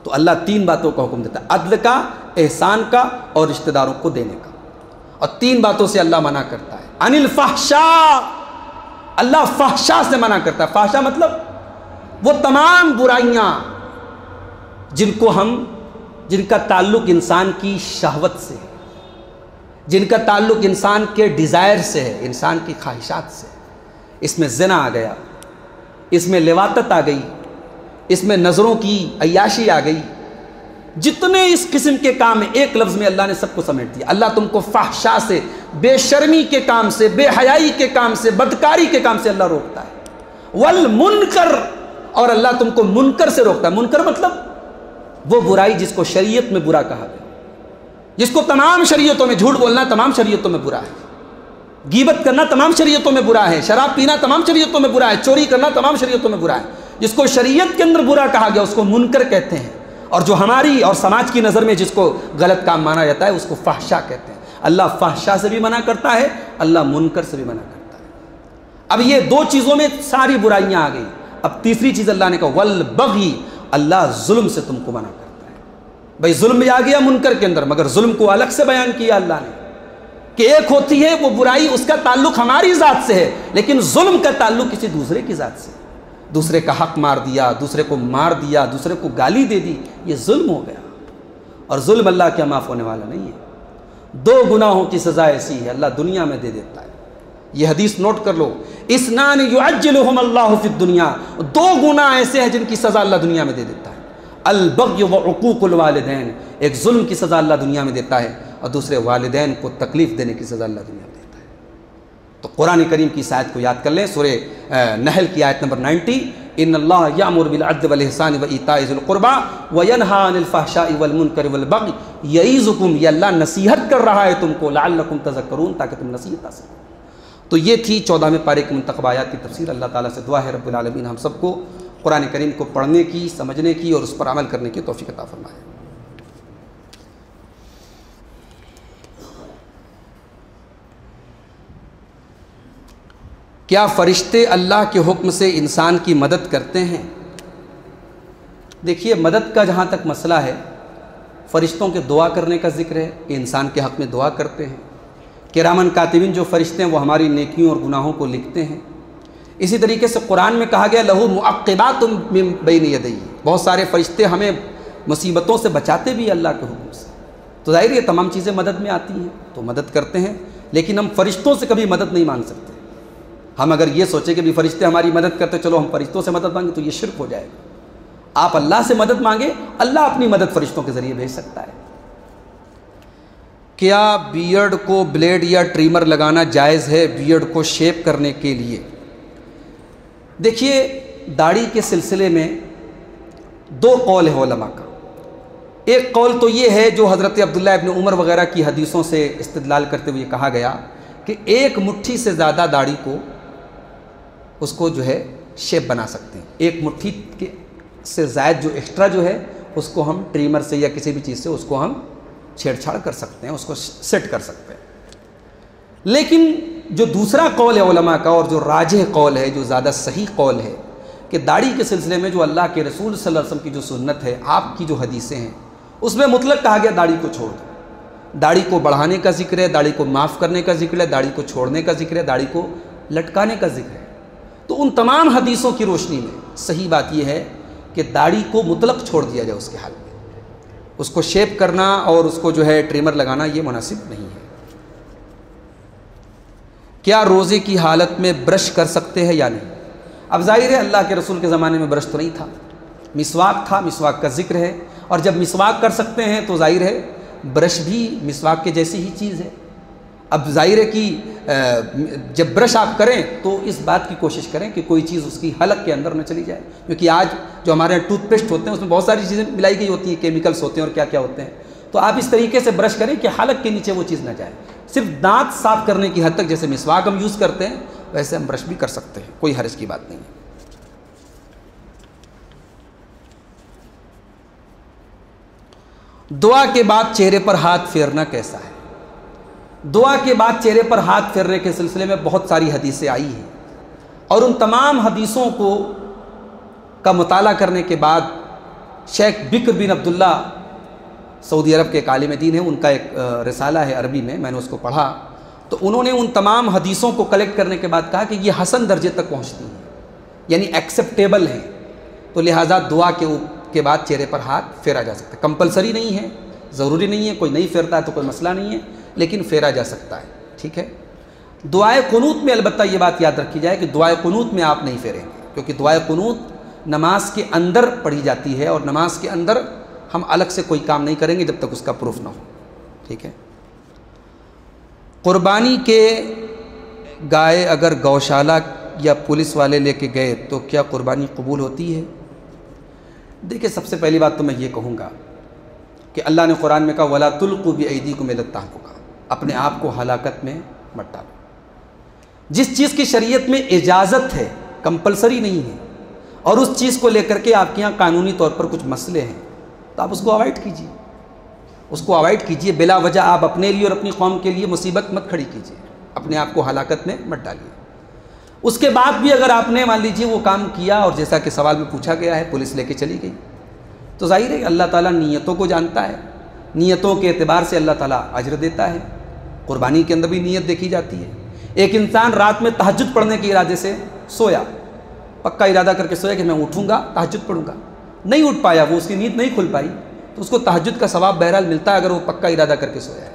تو اللہ 3 باتوں کا حکم دیتا ہے، عدل کا، احسان کا اور رشتہ داروں کو دینے کا۔ اور 3 باتوں سے اللہ منع کرتا ہے۔ عن الفحشاء، اللہ فحشا سے منع کرتا ہے۔ فحشا مطلب وہ تمام برائیاں جن کو ہم جن کا تعلق انسان کی شہوت سے ہے، جن کا تعلق انسان کے ڈیزائر سے ہے، انسان کی خواہشات سے ہے۔ اس میں زنا آ گیا، اس میں لواطت آ گئی، اس میں نظروں کی عیاشی آ گئی، جتنے اس قسم کے کام ہیں ایک لفظ میں اللہ نے سب کو سمیٹ دیا۔ اللہ تم کو فحشا سے، بے شرمی کے کام سے، بے حیائی کے کام سے، بدکاری کے کام سے اللہ روکتا ہے۔ والمنکر، اور اللہ تم کو منکر سے روکتا ہے۔ منکر مطلب وہ برائی جس کو شریعت میں برا کہا گیا، جس کو تمام شریعتوں میں، جھوٹ بولنا تمام شریعتوں میں برا ہے، غیبت کرنا تمام شریعتوں میں برا ہے، شراب پینا تمام شریعتوں میں برا ہے، چوری کرنا تمام شریعتوں میں برا ہے۔ جس کو شریعت کے اندر برا کہا گیا اس کو منکر کہتے ہیں، اور جو ہماری اور سماج کی نظر میں جس کو غلط کام مانا جاتا ہے اس کو فحشا کہتے ہیں۔ اللہ فحشا سے بھی منع کرتا ہے، اللہ منکر سے بھی منع کرتا ہے۔ اب یہ دو چیزوں میں ساری برائیاں آ گئی۔ اب تیسری چیز اللہ نے کہا والبغی، اللہ ظلم سے تم کو منع کرتا ہے۔ بھئی ظلم بھی آ گیا منکر کے اندر، مگر ظلم کو الگ سے بیان کیا اللہ نے کہ ایک ہوتی ہے وہ برائی، اس کا تعلق ہماری ذات سے ہے، لیکن ظلم کا تعلق کسی دوسرے کی ذات سے ہے۔ دوسرے کا حق مار دیا، دوسرے کو مار دیا، دوسرے کو گالی دے دی، یہ ظلم ہو گیا، اور ظلم اللہ کیا معاف ہونے والا نہیں ہے۔ دو گناہوں کی سزا ایسی ہے اللہ دنیا میں دے دیتا ہے۔ یہ حدیث نوٹ کر لو، اسنان یعجلہم اللہ فی الدنیا، دو گناہ ایسے ہیں جن کی سزا اللہ دنیا میں دے دیتا ہے۔ البغی وعقوق الوالدین، ایک ظلم کی سزا اللہ دنیا میں دیتا ہے، اور دوسرے والدین کو تکلیف دینے کی سزا اللہ دنیا میں دیتا ہے۔ تو قرآن کریم کی اس آیت کو یاد کر لیں، سورہ نحل کی آیت نمبر 90، ان اللہ یامر بالعدل والاحسان وایتاء ذی القربی وینہی عن الفحشاء والمنکر والبغی یعظکم، یہ اللہ نصیحت کر رہا ہے تم کو، لعلکم تذکرون، تاکہ تم نصیحت حاصل کرو۔ تو یہ تھی 14ویں پارے کی منتخب آیات کی تفسیر۔ اللہ تعالیٰ سے دعا ہے رب العالمین ہم سب کو قرآن کریم کو پڑھنے کی، سمجھنے کی اور اس پر عمل کرنے کی توفیق عطا فرمائے۔ کیا فرشتے اللہ کے حکم سے انسان کی مدد کرتے ہیں؟ دیکھیے، مدد کا جہاں تک مسئلہ ہے، فرشتوں کے دعا کرنے کا ذکر ہے کہ انسان کے حق میں دعا کرتے ہیں۔ کرامن کاتبین جو فرشتے ہیں وہ ہماری نیکیوں اور گناہوں کو لکھتے ہیں۔ اسی طریقے سے قرآن میں کہا گیا لہو معقبات من بین یدیہ، بہت سارے فرشتے ہمیں مصیبتوں سے بچاتے بھی اللہ کے حکم سے۔ تو ظاہر یہ تمام چیزیں مدد میں آتی ہیں، تو مدد کرتے ہیں، لیکن ہم فرشتوں سے کبھی مدد نہیں مانگ سکتے۔ ہم اگر یہ سوچیں کہ بھی فرشتے ہماری مدد کرتے چلو ہم فرشتوں سے مدد مانگیں تو یہ شرک ہو جائے گا۔ آپ اللہ سے مدد مانگیں، اللہ اپنی مدد فرشتوں کے ذریعے بھیج سکتا ہے۔ کیا بیئرڈ کو بلیڈ یا ٹریمر لگانا جائز ہے بیئرڈ کو شیپ کرنے کے لیے؟ دیکھیے، داڑھی کے سلسلے میں دو قول ہے علماء کا۔ ایک قول تو یہ ہے جو حضرت عبداللہ ابن عمر وغیرہ کی حدیثوں سے استدلال کرتے ہوئے کہا گیا کہ ایک مٹھی سے زیادہ داڑھی کو اس کو جو ہے شیپ بنا سکتے ہیں۔ ایک مٹھی سے زائد جو ایکسٹرا جو ہے اس کو ہم ٹریمر سے یا کسی بھی چیز سے اس کو ہم چھیڑ چھاڑ کر سکتے ہیں، اس کو سیٹ کر سکتے ہیں۔ لیکن جو دوسرا قول ہے علماء کا اور جو راجح قول ہے، جو زیادہ صحیح قول ہے، کہ داڑھی کے سلسلے میں جو اللہ کے رسول صلی اللہ علیہ وسلم کی جو سنت ہے، آپ کی جو حدیثیں ہیں، اس میں مطلق کہا گیا داڑھی کو چھوڑ دو۔ داڑھی کو بڑھانے کا ذکر ہے، داڑھی کو معاف کرنے کا ذکر ہے، داڑھی کو چھوڑنے کا ذکر ہے، داڑھی کو لٹکانے کا ذکر ہے۔ تو ان تمام حدیثوں کی روشنی میں صحیح بات یہ ہے کہ داڑھی کو مطلق چھوڑ دیا جائے اس کے حال میں، اس کو شیپ کرنا اور اس کو جو ہے ٹریمر لگانا یہ مناسب نہیں ہے۔ کیا روزے کی حالت میں برش کر سکتے ہیں یا نہیں؟ اب ظاہر ہے اللہ کے رسول کے زمانے میں برش تو نہیں تھا، مسواک تھا، مسواک کا ذکر ہے، اور جب مسواک کر سکتے ہیں تو ظاہر ہے برش بھی مسواک کے جیسی ہی چیز ہے۔ اب ظاہر ہے کہ جب برش آپ کریں تو اس بات کی کوشش کریں کہ کوئی چیز اس کی حلق کے اندر نہ چلی جائے، کیونکہ آج جو ہمارے یہاں ٹوتھ پیسٹ ہوتے ہیں اس میں بہت ساری چیزیں ملائی گئی ہوتی ہیں، کیمیکلس ہوتے ہیں اور کیا کیا ہوتے ہیں۔ تو آپ اس طریقے سے برش کریں کہ حلق کے نیچے وہ چیز نہ جائے، صرف دانت صاف کرنے کی حد تک جیسے مسواک ہم یوز کرتے ہیں ویسے ہم برش بھی کر سکتے ہیں، کوئی حرج کی بات نہیں ہے۔ دعا کے بعد چہرے پر ہاتھ پھیرنا کیسا ہے؟ دعا کے بعد چہرے پر ہاتھ پھیرنے کے سلسلے میں بہت ساری حدیثیں آئی ہیں، اور ان تمام حدیثوں کا مطالعہ کرنے کے بعد شیخ بکر بن عبداللہ سعودی عرب کے ایک عالم دین ہیں، ان کا ایک رسالہ ہے عربی میں نے اس کو پڑھا، تو انہوں نے ان تمام حدیثوں کو کلیکٹ کرنے کے بعد کہا کہ یہ حسن درجے تک پہنچتی ہیں، یعنی ایکسیپٹیبل ہیں، تو لہٰذا دعا کے بعد چہرے پر ہاتھ پھیرا جا سکتا ہے. کمپلسری نہیں ہے, ضروری نہیں ہے, کوئی نہیں پھیرتا ہے تو کوئی مسئلہ نہیں ہے, لیکن پھیرا جا سکتا ہے. ٹھیک ہے. دعائے قنوت میں البتہ یہ بات یاد رکھی جائے کہ دعائے قنوت میں آپ نہیں پھیریں گے, کیونکہ دعائے قنوت نماز کے اندر پڑھی جاتی ہے, اور نماز کے اندر ہم الگ سے کوئی کام نہیں کریں گے جب تک اس کا پروف نہ ہو. ٹھیک ہے. قربانی کے گائے اگر گوشالہ یا پولیس والے لے کے گئے تو کیا قربانی قبول ہوتی ہے؟ دیکھیں, سب سے پہلی بات تو میں یہ کہوں گا کہ اللہ نے قرآن میں کہا وَلَا تُلْقُوا بِأَيْدِيكُمْ إِلَى التَّهْلُكَةِ, اپنے آپ کو ہلاکت میں مت ڈالو. جس چیز کی شریعت میں اجازت ہے, کمپلسری نہیں ہے, اور اس چیز کو لے کر کے آپ کے یہاں قانونی طور پر کچھ مسئلے ہیں, تو آپ اس کو اوائڈ کیجیے, اس کو اوائڈ کیجیے. بلا وجہ آپ اپنے لیے اور اپنی قوم کے لیے مصیبت مت کھڑی کیجیے, اپنے آپ کو ہلاکت میں مت ڈالیے. اس کے بعد بھی اگر آپ نے مان لیجیے وہ کام کیا, اور جیسا کہ سوال میں پوچھا گیا ہے پولیس لے کے چلی گئی, تو ظاہر ہے اللہ تعالیٰ نیتوں کو جانتا ہے, نیتوں کے اعتبار سے اللہ تعالیٰ اجر دیتا ہے. قربانی کے اندر بھی نیت دیکھی جاتی ہے. ایک انسان رات میں تہجد پڑھنے کے ارادے سے سویا, پکا ارادہ کر کے سویا کہ میں اٹھوں گا تہجد پڑھوں گا, نہیں اٹھ پایا, وہ اس کی نیت نہیں کھل پائی, تو اس کو تہجد کا ثواب بہرحال ملتا ہے اگر وہ پکا ارادہ کر کے سویا ہے.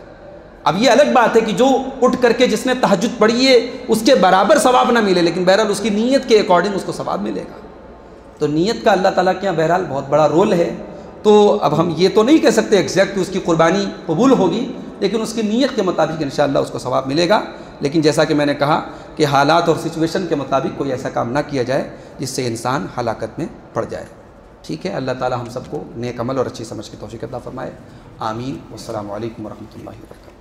اب یہ الگ بات ہے کہ جو اٹھ کر کے جس نے تہجد پڑھی ہے اس کے برابر ثواب نہ ملے, لیکن بہرحال اس کی نیت کے اکارڈنگ اس کو ثواب ملے گا. تو نیت کا اللہ تعالیٰ کے یہاں بہرحال بہت بڑا رول ہے. تو اب ہم یہ تو نہیں کہہ سکتے ایگزیکٹ کہ اس کی قربانی قبول ہوگی, لیکن اس کی نیت کے مطابق انشاءاللہ اس کو ثواب ملے گا. لیکن جیسا کہ میں نے کہا کہ حالات اور سچویشن کے مطابق کوئی ایسا کام نہ کیا جائے جس سے انسان ہلاکت میں پڑ جائے. ٹھیک ہے. اللہ تعالیٰ ہم سب کو نیک عمل اور اچھی سمجھ کی توفیق عطا فرمائے. آمین. والسلام علیکم ورحمۃ اللہ وبرکاتہ.